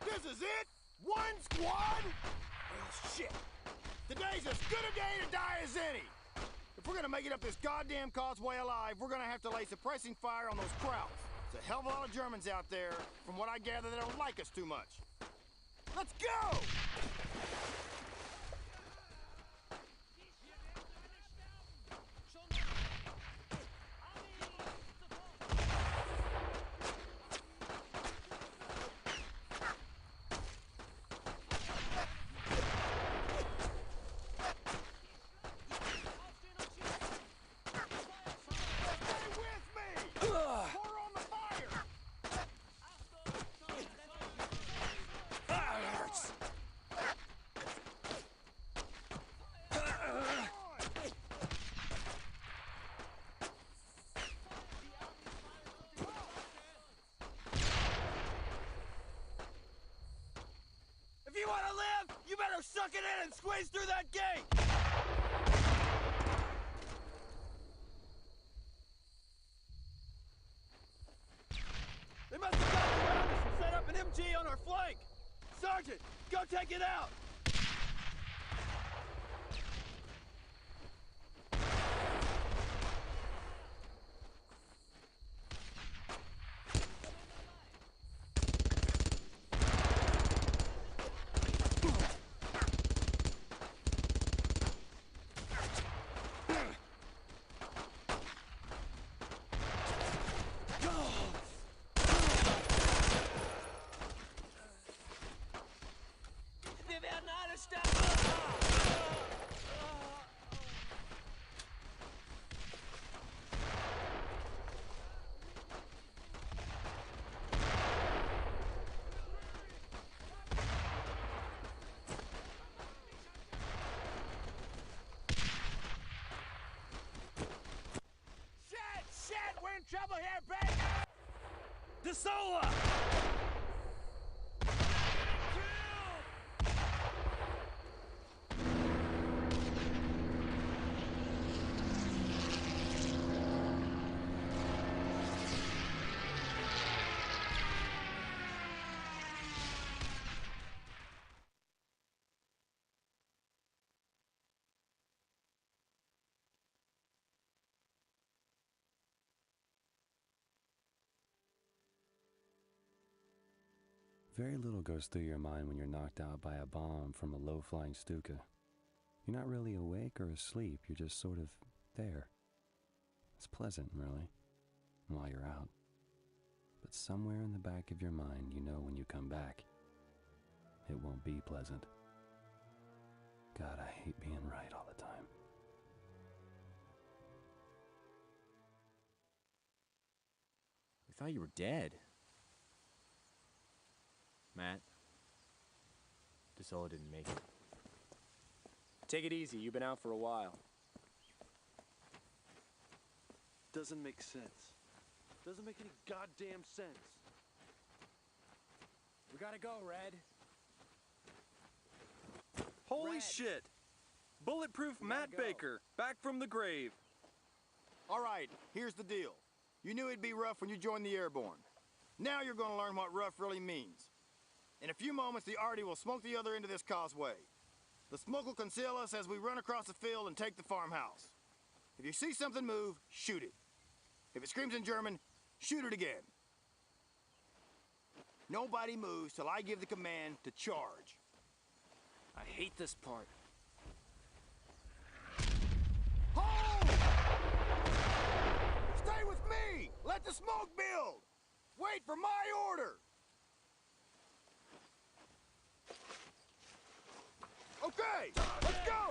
[SPEAKER 2] This is it? One squad? Well, shit. Today's as good a day to die as any. If we're gonna make it up this goddamn causeway alive, we're gonna have to lay suppressing fire on those Krauts. There's a hell of a lot of Germans out there. From what I gather, they don't like us too much. Let's go! If you want to live, you better suck it in and squeeze through that gate! They must have gotten around us and set up an MG on our flank! Sergeant, go take it out!
[SPEAKER 9] Wir werden
[SPEAKER 2] here, Baker!
[SPEAKER 13] DeSola!
[SPEAKER 1] Very little goes through your mind when you're knocked out by a bomb from a low-flying Stuka. You're not really awake or asleep, you're just sort of there. It's pleasant, really, while you're out. But somewhere in the back of your mind, you know when you come back, it won't be pleasant. God, I hate being right all the time.
[SPEAKER 12] We thought you were dead. Matt, DeSola didn't make it. Take it easy, you've been out for a while.
[SPEAKER 6] Doesn't make sense. Doesn't make any goddamn sense.
[SPEAKER 12] We gotta go, Red.
[SPEAKER 13] Holy
[SPEAKER 12] Red.
[SPEAKER 13] shit! Bulletproof Matt Baker, back from the grave.
[SPEAKER 5] All right, here's the deal. You knew it'd be rough when you joined the Airborne. Now you're gonna learn what rough really means. In a few moments, the Artie will smoke the other end of this causeway. The smoke will conceal us as we run across the field and take the farmhouse. If you see something move, shoot it. If it screams in German, shoot it again. Nobody moves till I give the command to charge.
[SPEAKER 11] I hate this part.
[SPEAKER 5] Hold! Stay with me! Let the smoke build! Wait for my order! Okay, let's go!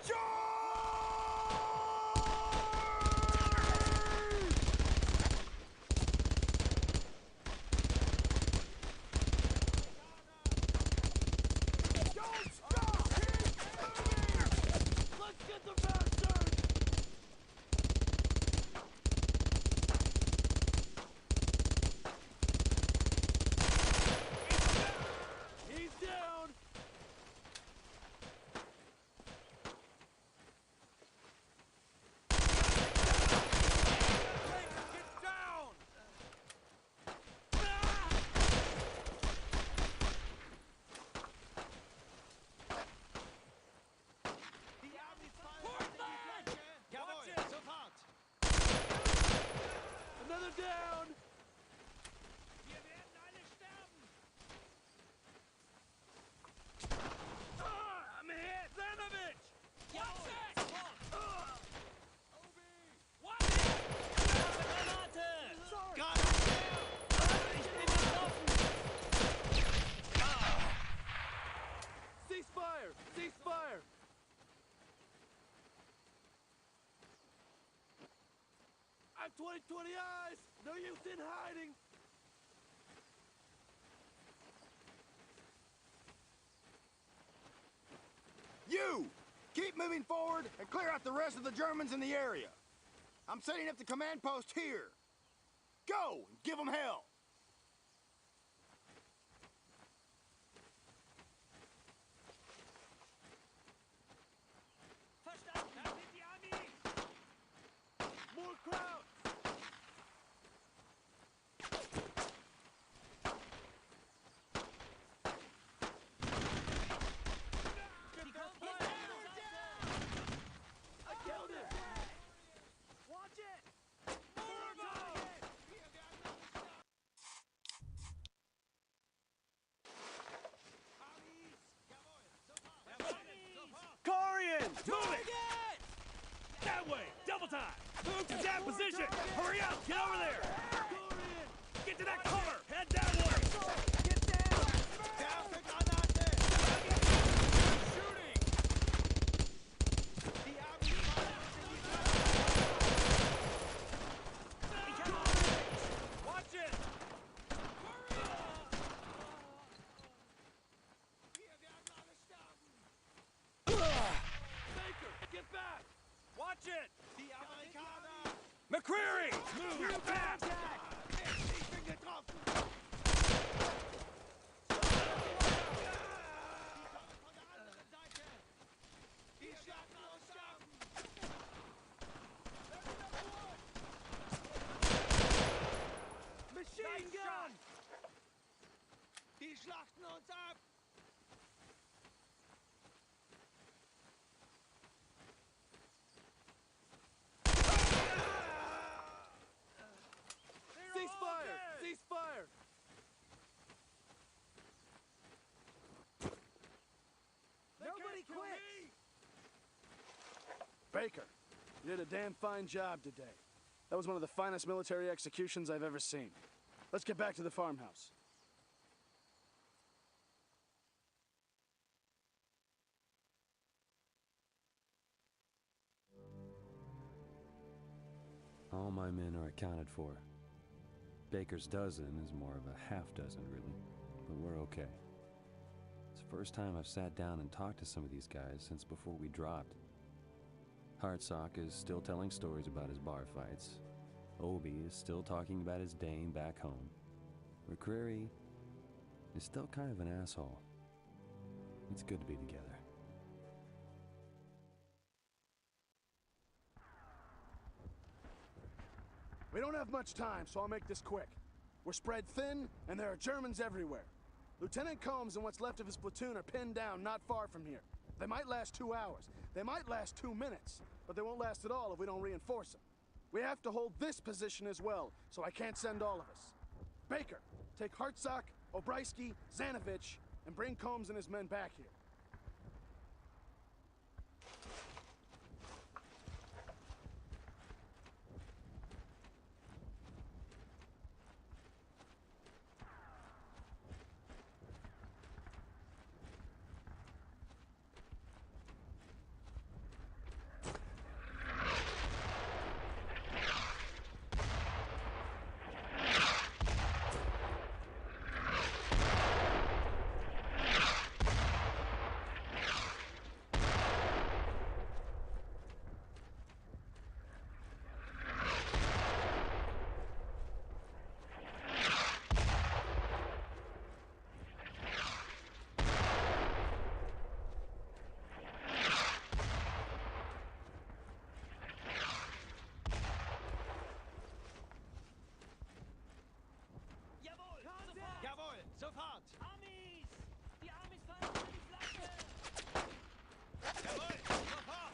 [SPEAKER 5] Charge! Don't stop! Keep moving! Let's get the bastard!
[SPEAKER 6] He's down! Another down!
[SPEAKER 2] I'm hit! Zanovich! What's it? What? Granate! Got it! Ich bin getroffen!
[SPEAKER 6] Ceasefire! Ceasefire! I'm 20/20 eyes! No use in hiding!
[SPEAKER 5] You! Keep moving forward and clear out the rest of the Germans in the area. I'm setting up the command post here. Go! And give them hell!
[SPEAKER 6] More crowd! I killed it!
[SPEAKER 2] Watch it!
[SPEAKER 13] Corian! Move it! That way! Double time! Move to that position! Hurry up! Get over there! Get to that cover! Head that way!
[SPEAKER 2] Get down!
[SPEAKER 13] Shooting! Watch it!
[SPEAKER 6] Baker, get back!
[SPEAKER 13] Watch it! McCreary!
[SPEAKER 12] schlachten uns ab!
[SPEAKER 6] Cease fire! Cease fire!
[SPEAKER 12] Nobody quit!
[SPEAKER 7] Baker, you did a damn fine job today. That was one of the finest military executions I've ever seen. Let's get back to the farmhouse.
[SPEAKER 1] All my men are accounted for. Baker's dozen is more of a half dozen, really, but we're okay. It's the first time I've sat down and talked to some of these guys since before we dropped. Hartsock is still telling stories about his bar fights. Obi is still talking about his dame back home. McCreary is still kind of an asshole. It's good to be together.
[SPEAKER 7] We don't have much time, so I'll make this quick. We're spread thin, and there are Germans everywhere. Lieutenant Combs and what's left of his platoon are pinned down not far from here. They might last 2 hours. They might last 2 minutes, but they won't last at all if we don't reinforce them. We have to hold this position as well, so I can't send all of us. Baker, take Hartsock, Obrysky, Zanovich, and bring Combs and his men back here.
[SPEAKER 12] Jawohl, sofort!
[SPEAKER 9] Amis! Die Amis fallen unter die Flagge!
[SPEAKER 12] Jawohl, sofort!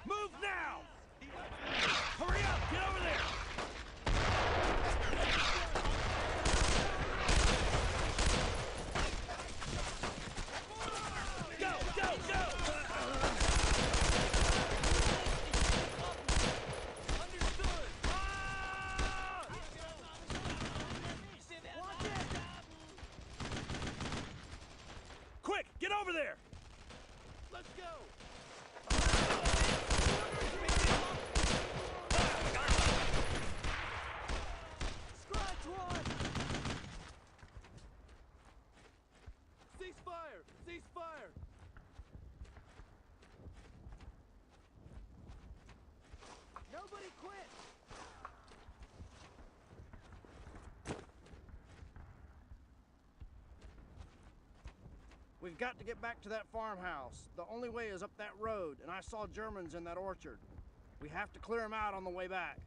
[SPEAKER 13] Move now! Hurry up! Get over there! Go! Go! Go!
[SPEAKER 12] Understood!
[SPEAKER 13] Quick! Get over there!
[SPEAKER 6] Let's go! Cease fire! Cease fire!
[SPEAKER 12] Nobody quit!
[SPEAKER 14] We've got to get back to that farmhouse. The only way is up that road, and I saw Germans in that orchard. We have to clear them out on the way back.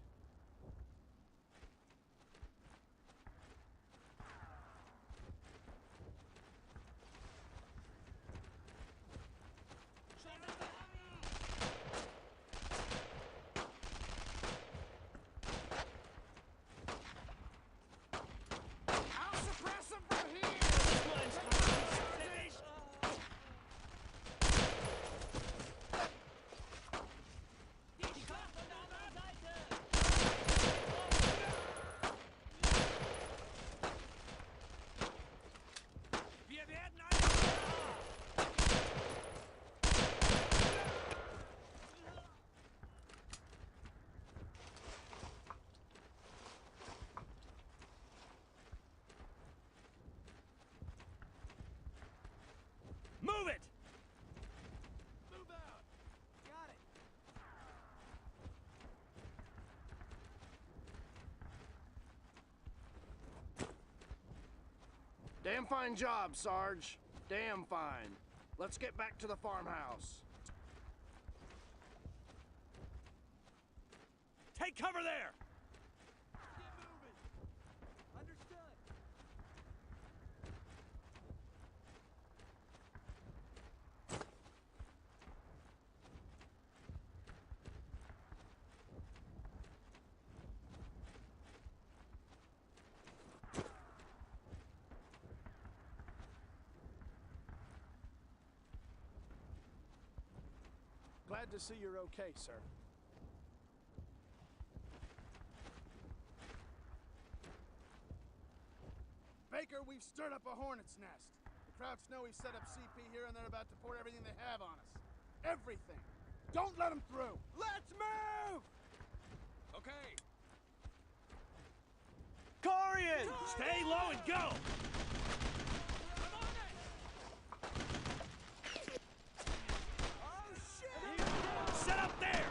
[SPEAKER 9] Die Schlacht von der anderen Seite!
[SPEAKER 14] Damn fine job, Sarge. Damn fine. Let's get back to the farmhouse.
[SPEAKER 13] Take cover there!
[SPEAKER 12] Get moving! Understood!
[SPEAKER 7] Glad to see you're okay, sir. Baker, we've stirred up a hornet's nest. The Krauts know we've set up CP here and they're about to pour everything they have on us. Everything. Don't let them through.
[SPEAKER 12] Let's move!
[SPEAKER 13] Okay. Corian! Stay low and go!
[SPEAKER 12] Oh, shit!
[SPEAKER 13] Set up there!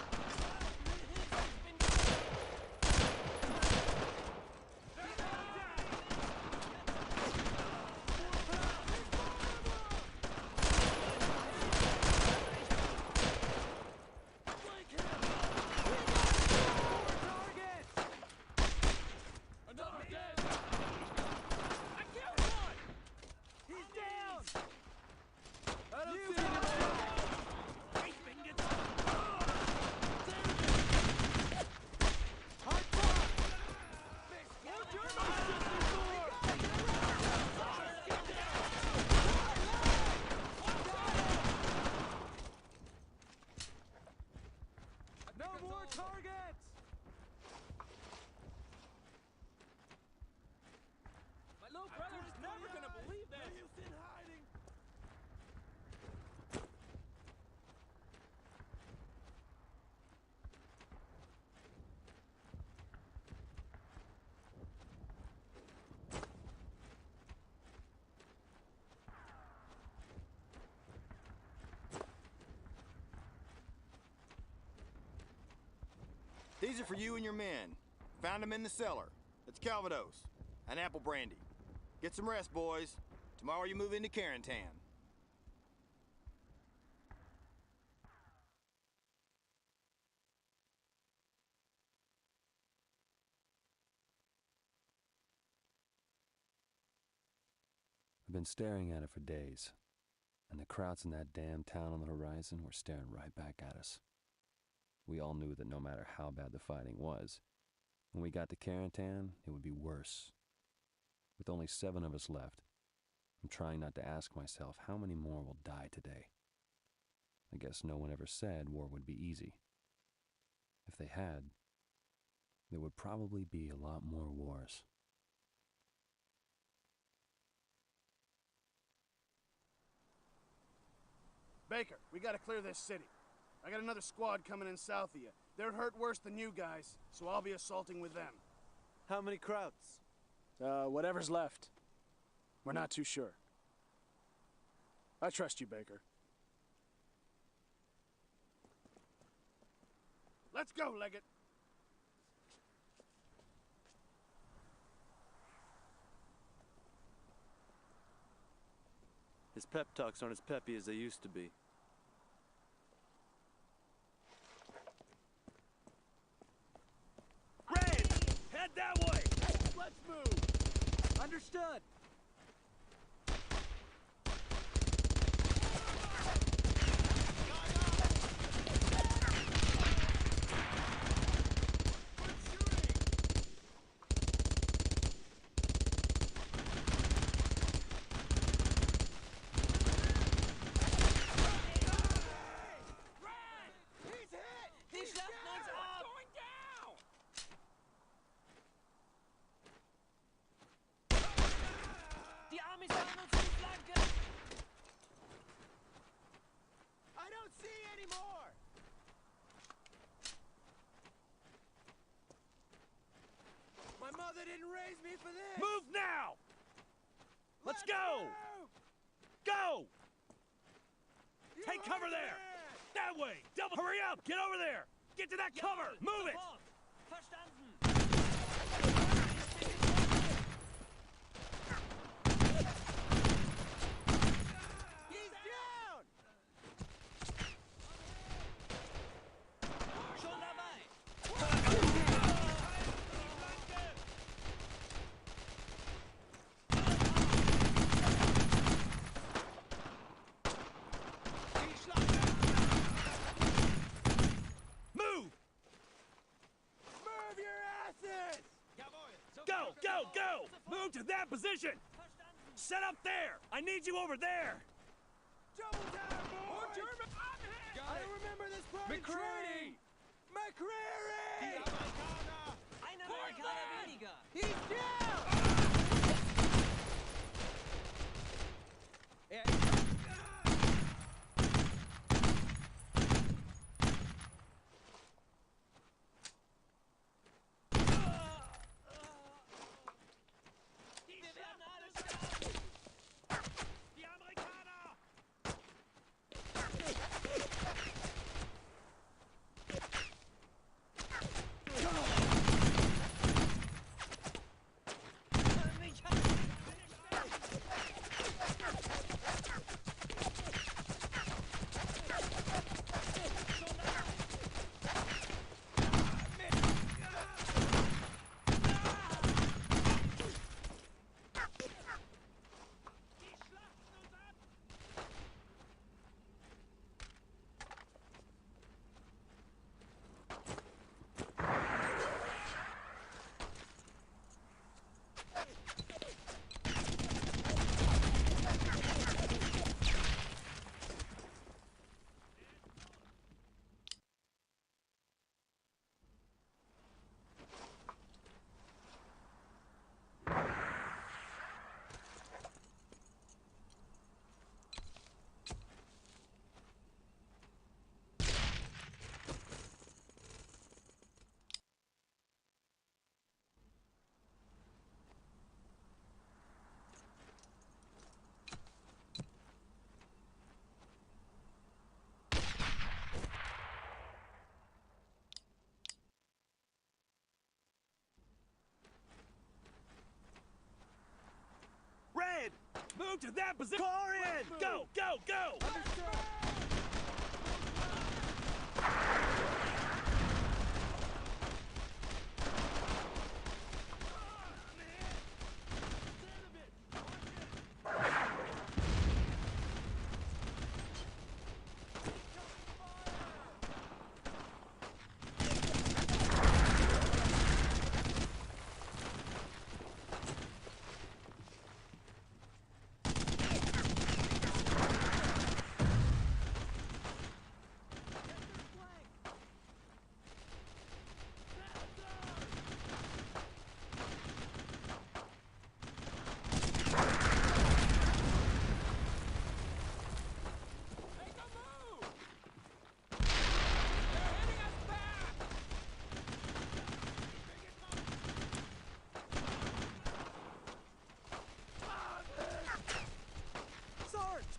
[SPEAKER 12] No more targets!
[SPEAKER 11] My little brother is never gonna believe this!
[SPEAKER 12] in hiding!
[SPEAKER 5] These are for you and your men. Found them in the cellar. It's Calvados and apple brandy. Get some rest, boys. Tomorrow you move into Carentan.
[SPEAKER 1] I've been staring at it for days, and the Krauts in that damn town on the horizon were staring right back at us. We all knew that no matter how bad the fighting was, when we got to Carentan, it would be worse. With only 7 of us left, I'm trying not to ask myself how many more will die today. I guess no one ever said war would be easy. If they had, there would probably be a lot more wars.
[SPEAKER 7] Baker, we gotta clear this city. I got another squad coming in south of you. They're hurt worse than you guys, so I'll be assaulting with them.
[SPEAKER 12] How many Krauts?
[SPEAKER 7] Whatever's left. We're not too sure. I trust you, Baker. Let's go, Leggett.
[SPEAKER 6] His pep talks aren't as peppy as they used to be.
[SPEAKER 13] Red! Head that way!
[SPEAKER 12] Let's move! Understood! Didn't raise me for this.
[SPEAKER 13] Move now! Let's go!
[SPEAKER 12] Move.
[SPEAKER 13] Go!
[SPEAKER 12] You
[SPEAKER 13] Take cover there! That way! Double! Hurry up! Get over there! Get to that cover! Move it!
[SPEAKER 11] Verstanden!
[SPEAKER 13] position! Set up there! I need you over there!
[SPEAKER 12] Double time, boys! I don't remember this party train! McCreary!
[SPEAKER 9] Einer Amerikaner weniger.
[SPEAKER 12] He's down!
[SPEAKER 9] Wir werden alle sterben.
[SPEAKER 13] Die Amerikaner! Red! Move to that position! Corian! Go, go, go!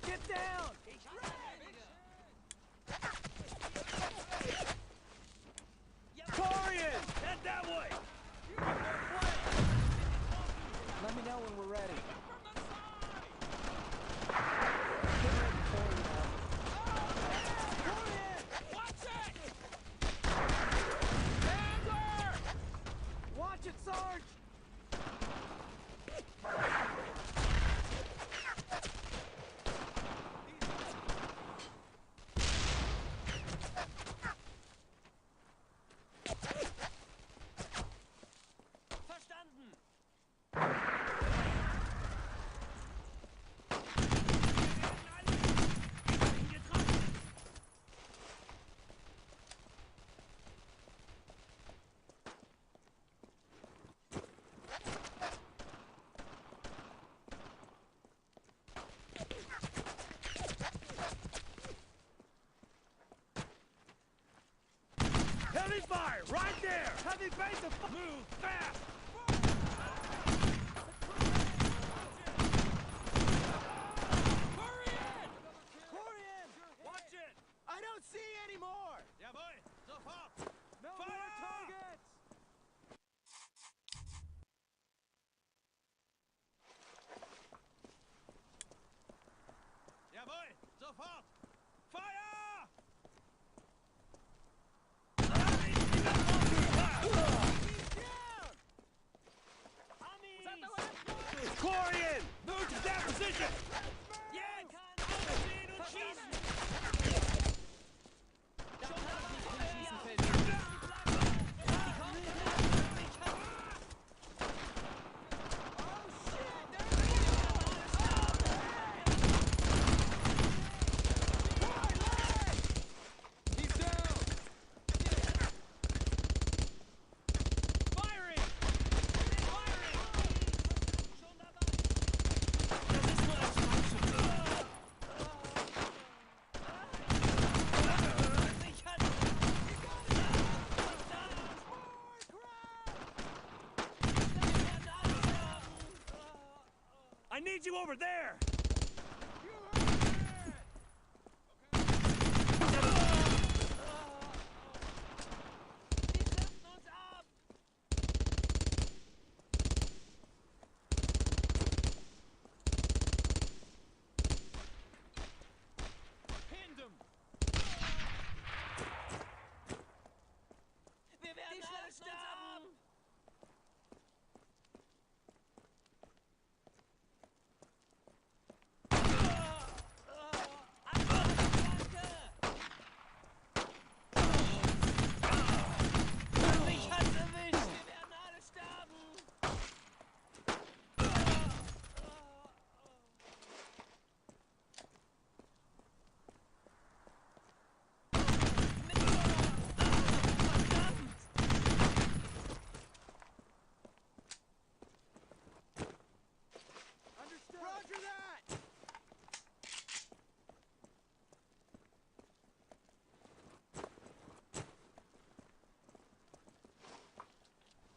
[SPEAKER 12] Get down!
[SPEAKER 13] Corian! Head that way!
[SPEAKER 12] Let me know when we're ready. Watch it, Sarge!
[SPEAKER 13] Heavy fire! Right there! Heavy base of move fast!
[SPEAKER 12] Corian!
[SPEAKER 13] Watch it!
[SPEAKER 12] I don't see any more!
[SPEAKER 13] Jawohl! Sofort!
[SPEAKER 12] No
[SPEAKER 13] Fire!
[SPEAKER 12] more targets!
[SPEAKER 13] Jawohl! Sofort! Feuer! Corian! Move to that position! told you over there!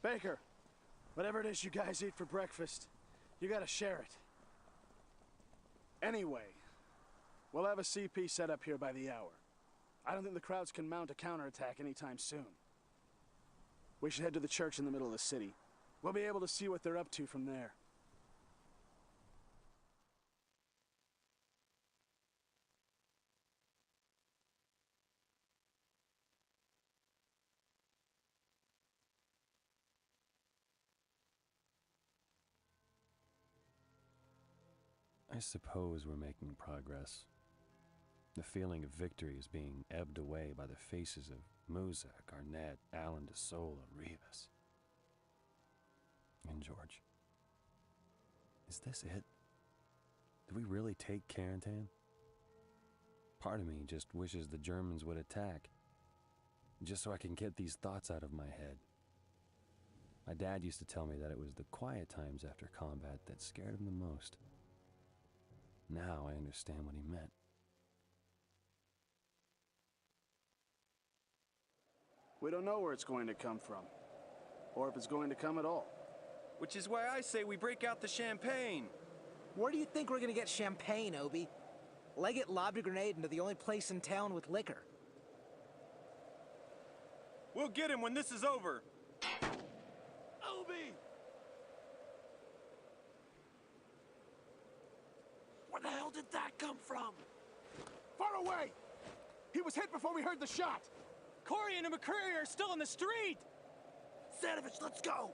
[SPEAKER 7] Baker, whatever it is you guys eat for breakfast, you gotta share it. Anyway, we'll have a CP set up here by the hour. I don't think the crowds can mount a counterattack anytime soon. We should head to the church in the middle of the city. We'll be able to see what they're up to from there.
[SPEAKER 1] I suppose we're making progress. The feeling of victory is being ebbed away by the faces of Musa, Garnett, Alan de Sola, Rivas. And George. Is this it? Did we really take Carentan? Part of me just wishes the Germans would attack, just so I can get these thoughts out of my head. My dad used to tell me that it was the quiet times after combat that scared him the most. Now I understand what he meant.
[SPEAKER 7] We don't know where it's going to come from, or if it's going to come at all.
[SPEAKER 12] Which is why I say we break out the champagne.
[SPEAKER 15] Where do you think we're gonna get champagne, Obi? Leggett lobbed a grenade into the only place in town with liquor.
[SPEAKER 12] We'll get him when this is over.
[SPEAKER 2] Obi! Where the hell did that come from?
[SPEAKER 7] Far away! He was hit before we heard the shot!
[SPEAKER 11] Corey and McCreary are still in the street!
[SPEAKER 2] Sadovich, let's go!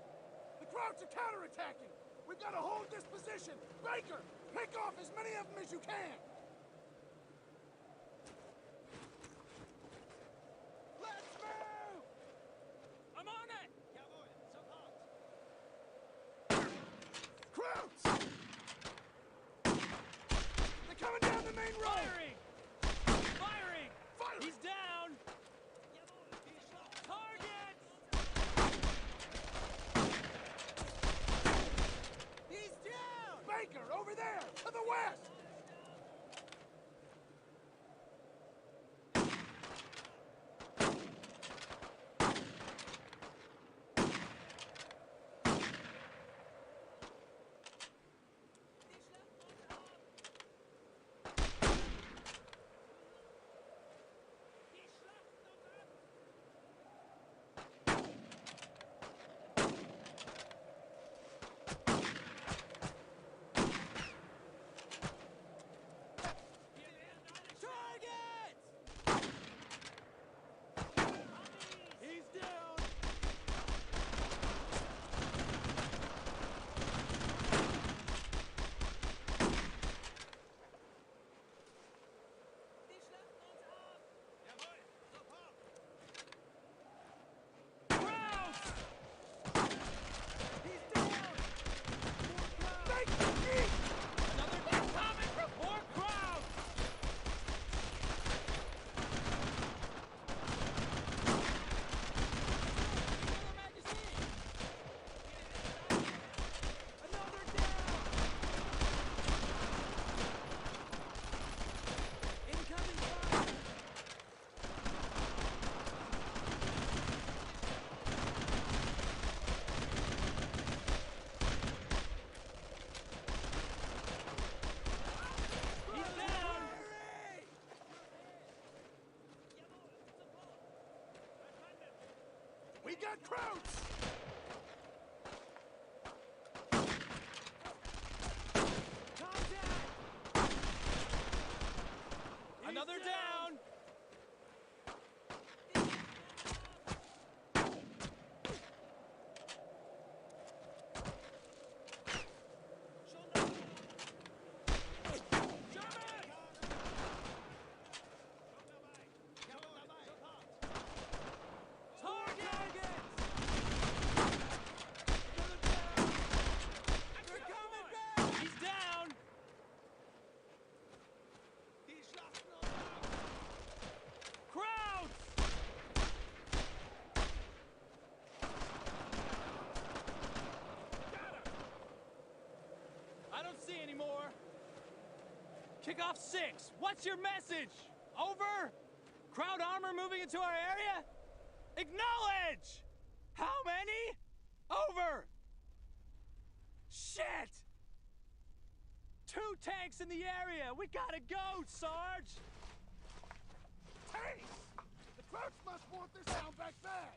[SPEAKER 7] The crowds are counterattacking! We've got to hold this position! Baker, pick off as many of them as you can! Let's move!
[SPEAKER 11] I'm on it!
[SPEAKER 7] Krauts! They're coming down the main road!
[SPEAKER 11] Firing! Firing!
[SPEAKER 7] Fire!
[SPEAKER 11] He's down! Target!
[SPEAKER 12] He's down!
[SPEAKER 7] Baker, over there, to the west! We got Krauts!
[SPEAKER 12] Another down! See anymore. Kickoff 6. What's your message? Over? Crowd armor moving into our area? Acknowledge! How many? Over. Shit! 2 tanks in the area. We gotta go, Sarge.
[SPEAKER 7] Tanks! The Krauts must want this town back bad.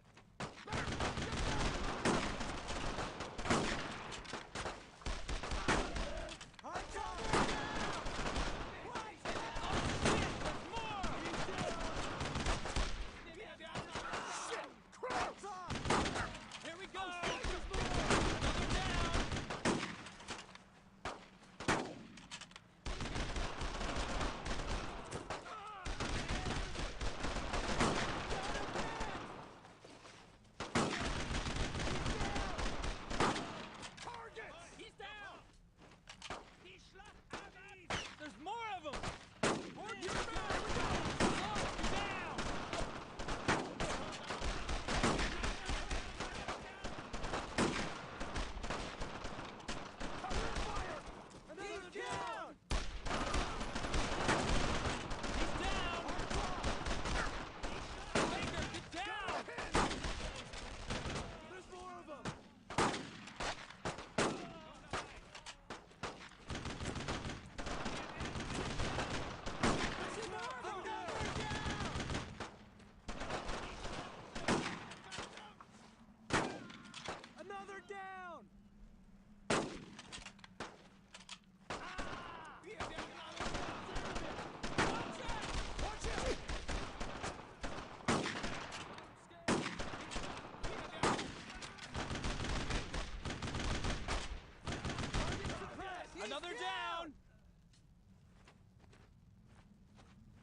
[SPEAKER 12] Another down!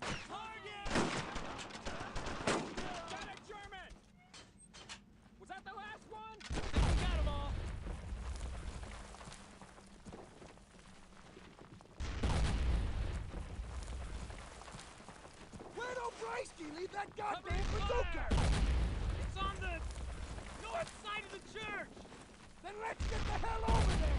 [SPEAKER 12] Target! Got a German! Was that the last one? I think we got them all.
[SPEAKER 7] Where'd O'Briesky leave that goddamn bazooka?
[SPEAKER 12] It's on the north side of the church!
[SPEAKER 7] Then let's get the hell over there!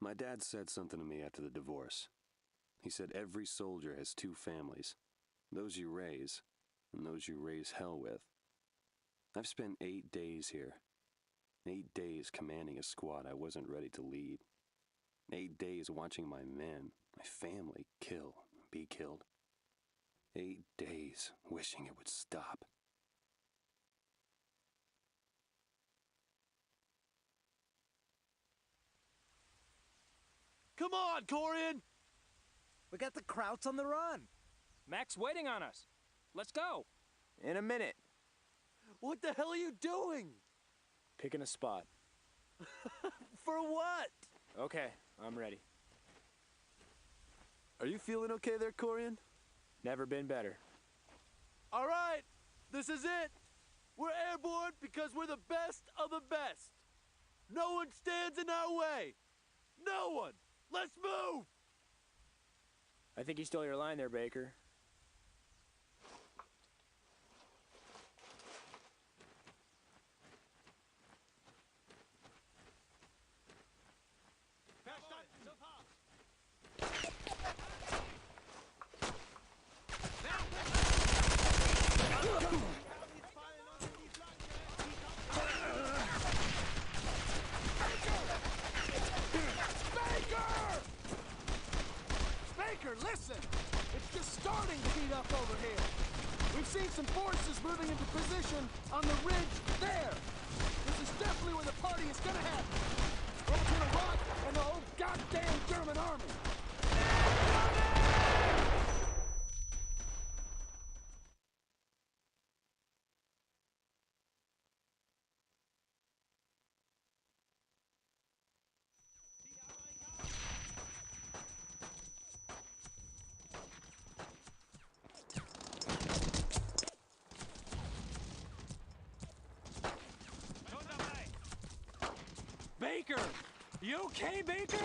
[SPEAKER 1] My dad said something to me after the divorce. He said every soldier has two families, those you raise and those you raise hell with. I've spent 8 days here. 8 days commanding a squad I wasn't ready to lead. 8 days watching my men, my family, be killed. 8 days wishing it would stop.
[SPEAKER 6] Come on, Corian!
[SPEAKER 15] We got the Krauts on the run.
[SPEAKER 12] Mac's waiting on us. Let's go.
[SPEAKER 10] In a minute.
[SPEAKER 6] What the hell are you doing?
[SPEAKER 10] Picking a spot.
[SPEAKER 6] For what?
[SPEAKER 10] Okay, I'm ready.
[SPEAKER 6] Are you feeling okay there, Corian?
[SPEAKER 10] Never been better.
[SPEAKER 6] All right, this is it. We're airborne because we're the best of the best. No one stands in our way. No one. Let's move.
[SPEAKER 10] I think you stole your line there, Baker.
[SPEAKER 2] Listen! It's just starting to heat up over here. We've seen some forces moving into position on the ridge there. This is definitely where the party is gonna happen. Or it's gonna rock and the whole goddamn German army.
[SPEAKER 12] Baker! You okay, Baker?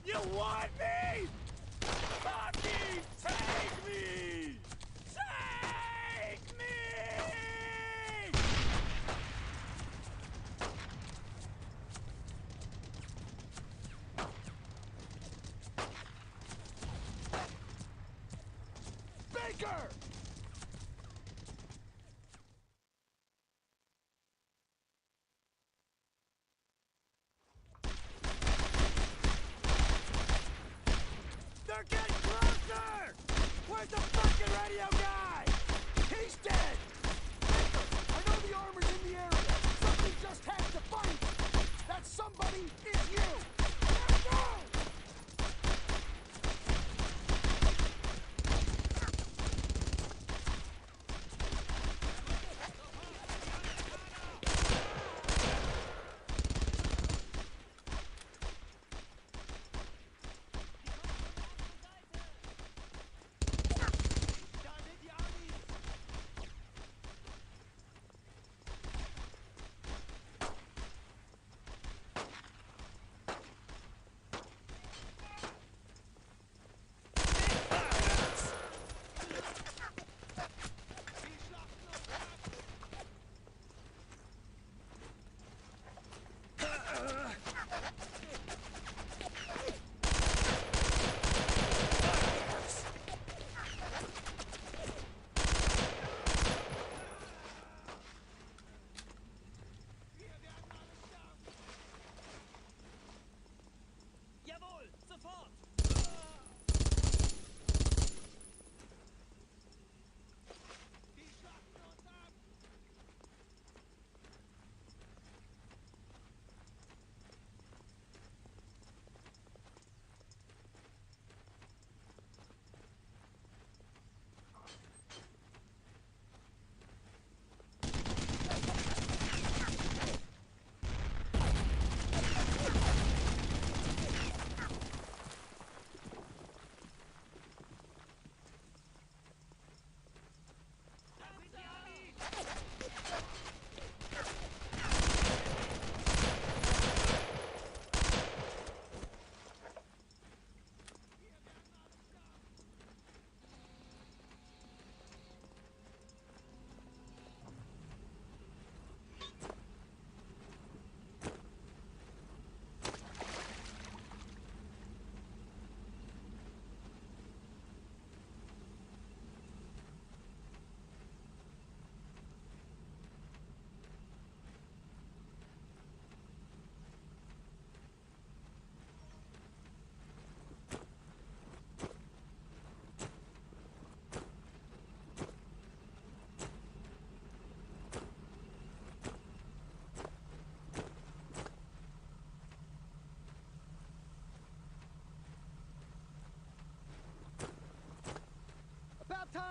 [SPEAKER 2] You want me? Fucking take me! Take me! Baker! They're getting closer! Where's the fucking radio guy? He's dead! Baker, I know the armor's in the area. Somebody just has to find it. That somebody is you! Let's go!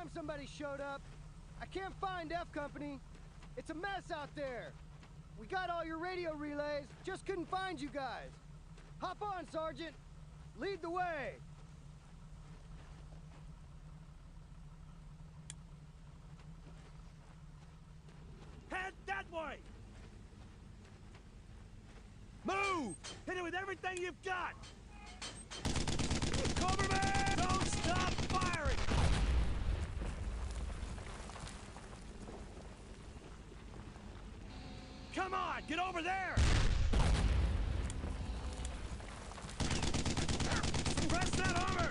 [SPEAKER 14] time somebody showed up. I can't find F Company. It's a mess out there. We got all your radio relays, just couldn't find you guys. Hop on, Sergeant. Lead the way.
[SPEAKER 13] Head that way! Move! Hit it with everything you've got! Cover me! Don't stop firing! Come on, get over there! Suppress that armor!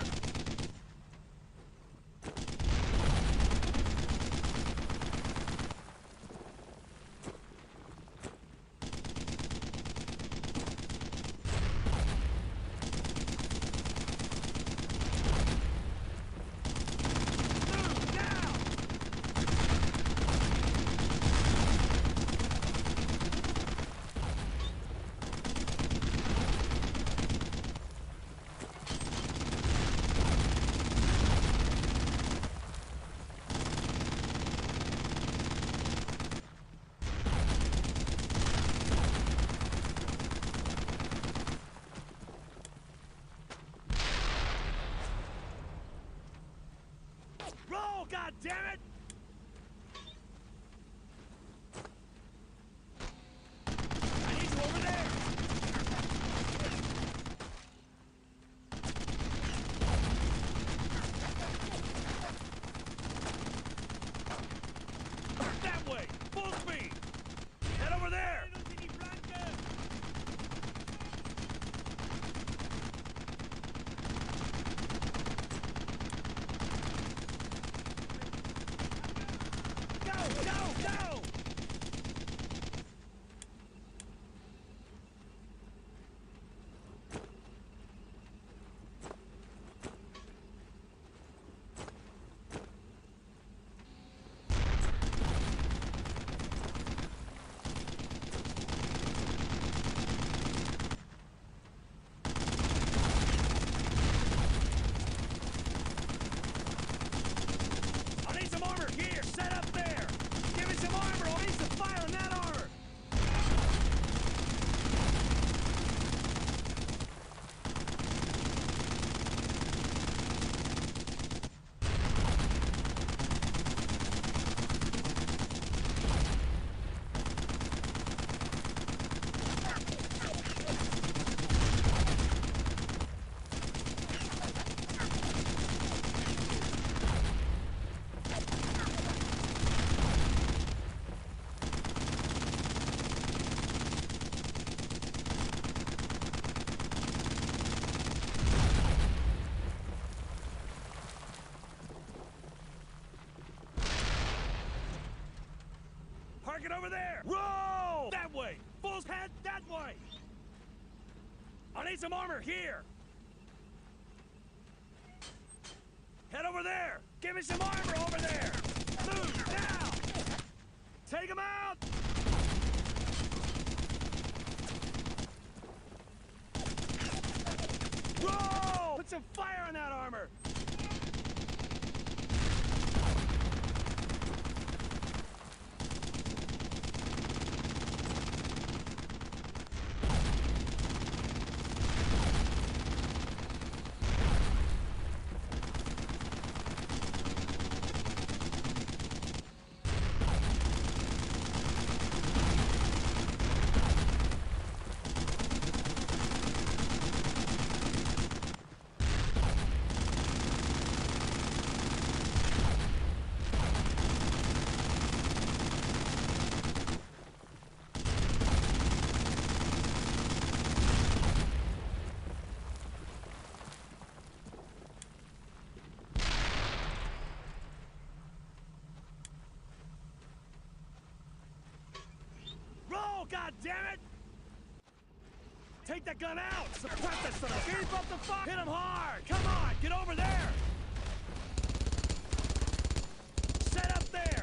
[SPEAKER 13] Roll, goddammit! I need you over there! That way! Full speed! Head over there! Go! I need some armor here! Set up there! Give me some armor! I need some fire on that armor! Park it over there! Roll! That way! Full head that way! I need some armor here! Head over there! Give me some armor over there! Move now! Take him out! Roll! Put some fire on that armor! God damn it! Take that gun out! Suppress that son of a... Keep up the fire! Hit him hard! Come on! Get over there! Set up there!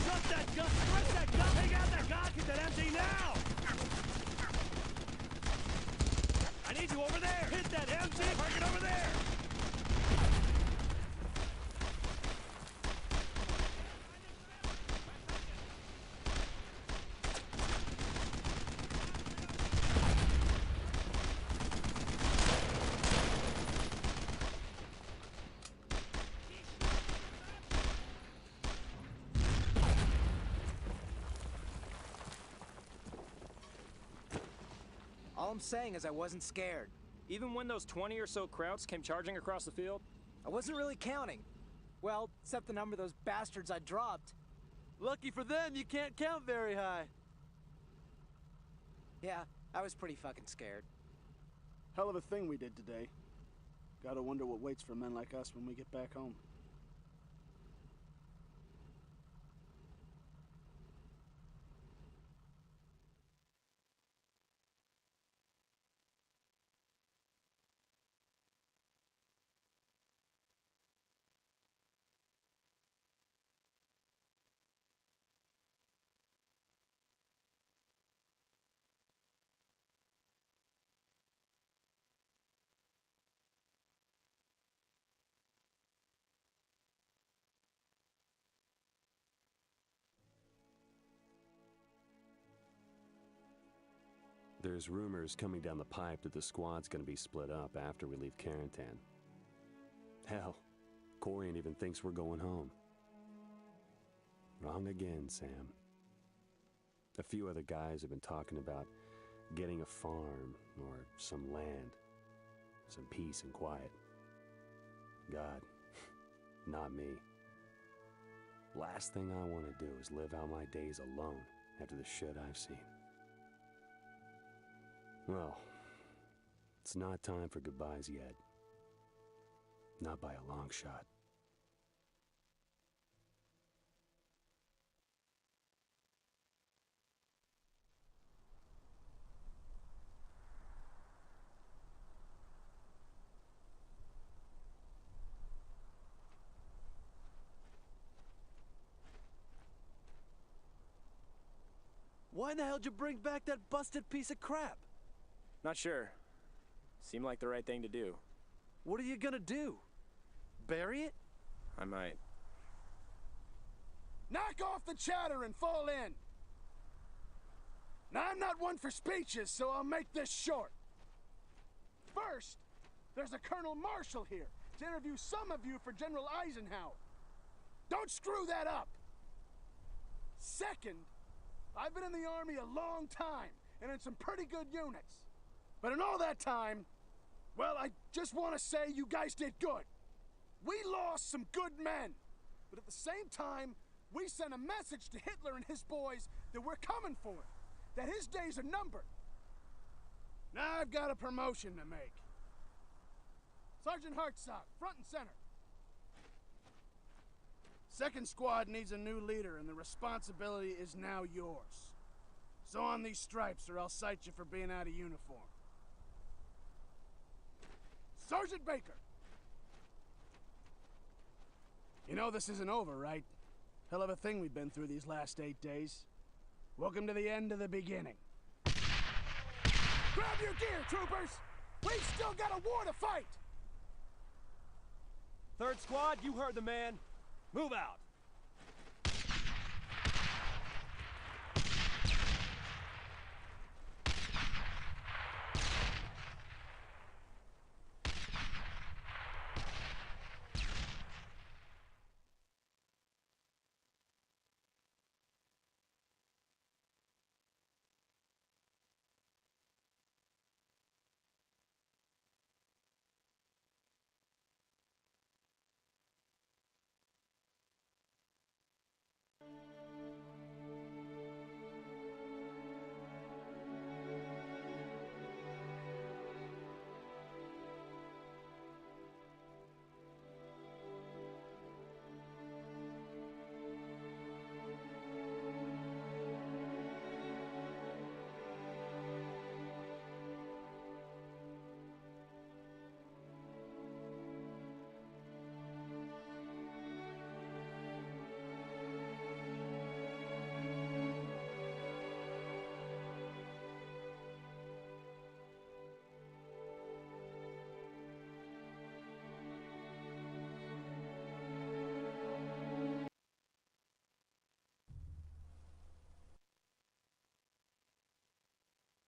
[SPEAKER 13] Drop that gun! Suppress that gun! Take out that gun! Get that empty now! I need you over there! Hit that empty! Park it over there!
[SPEAKER 15] All I'm saying is I wasn't scared.
[SPEAKER 16] Even when those 20 or so Krauts came charging across the field?
[SPEAKER 15] I wasn't really counting. Well, except the number of those bastards I dropped.
[SPEAKER 6] Lucky for them, you can't count very high.
[SPEAKER 15] Yeah, I was pretty fucking scared.
[SPEAKER 7] Hell of a thing we did today. Gotta wonder what waits for men like us when we get back home.
[SPEAKER 1] There's rumors coming down the pipe that the squad's gonna be split up after we leave Carentan. Hell, Corian even thinks we're going home. Wrong again, Sam. A few other guys have been talking about getting a farm or some land, some peace and quiet. God, not me. Last thing I want to do is live out my days alone after the shit I've seen. Well, it's not time for goodbyes yet. Not by a long shot.
[SPEAKER 6] Why in the hell did you bring back that busted piece of crap?
[SPEAKER 16] Not sure. Seemed like the right thing to do.
[SPEAKER 6] What are you gonna do? Bury it?
[SPEAKER 16] I might.
[SPEAKER 7] Knock off the chatter and fall in! Now, I'm not one for speeches, so I'll make this short. First, there's a Colonel Marshall here to interview some of you for General Eisenhower. Don't screw that up! Second, I've been in the Army a long time, and in some pretty good units. But in all that time, well, I just want to say you guys did good. We lost some good men, but at the same time, we sent a message to Hitler and his boys that we're coming for him, that his days are numbered. Now I've got a promotion to make. Sergeant Hartsock, front and center. Second squad needs a new leader, and the responsibility is now yours. So on these stripes, or I'll cite you for being out of uniform. Sergeant Baker! You know this isn't over, right? Hell of a thing we've been through these last 8 days. Welcome to the end of the beginning. Grab your gear, troopers! We've still got a war to fight!
[SPEAKER 13] Third squad, you heard the man. Move out.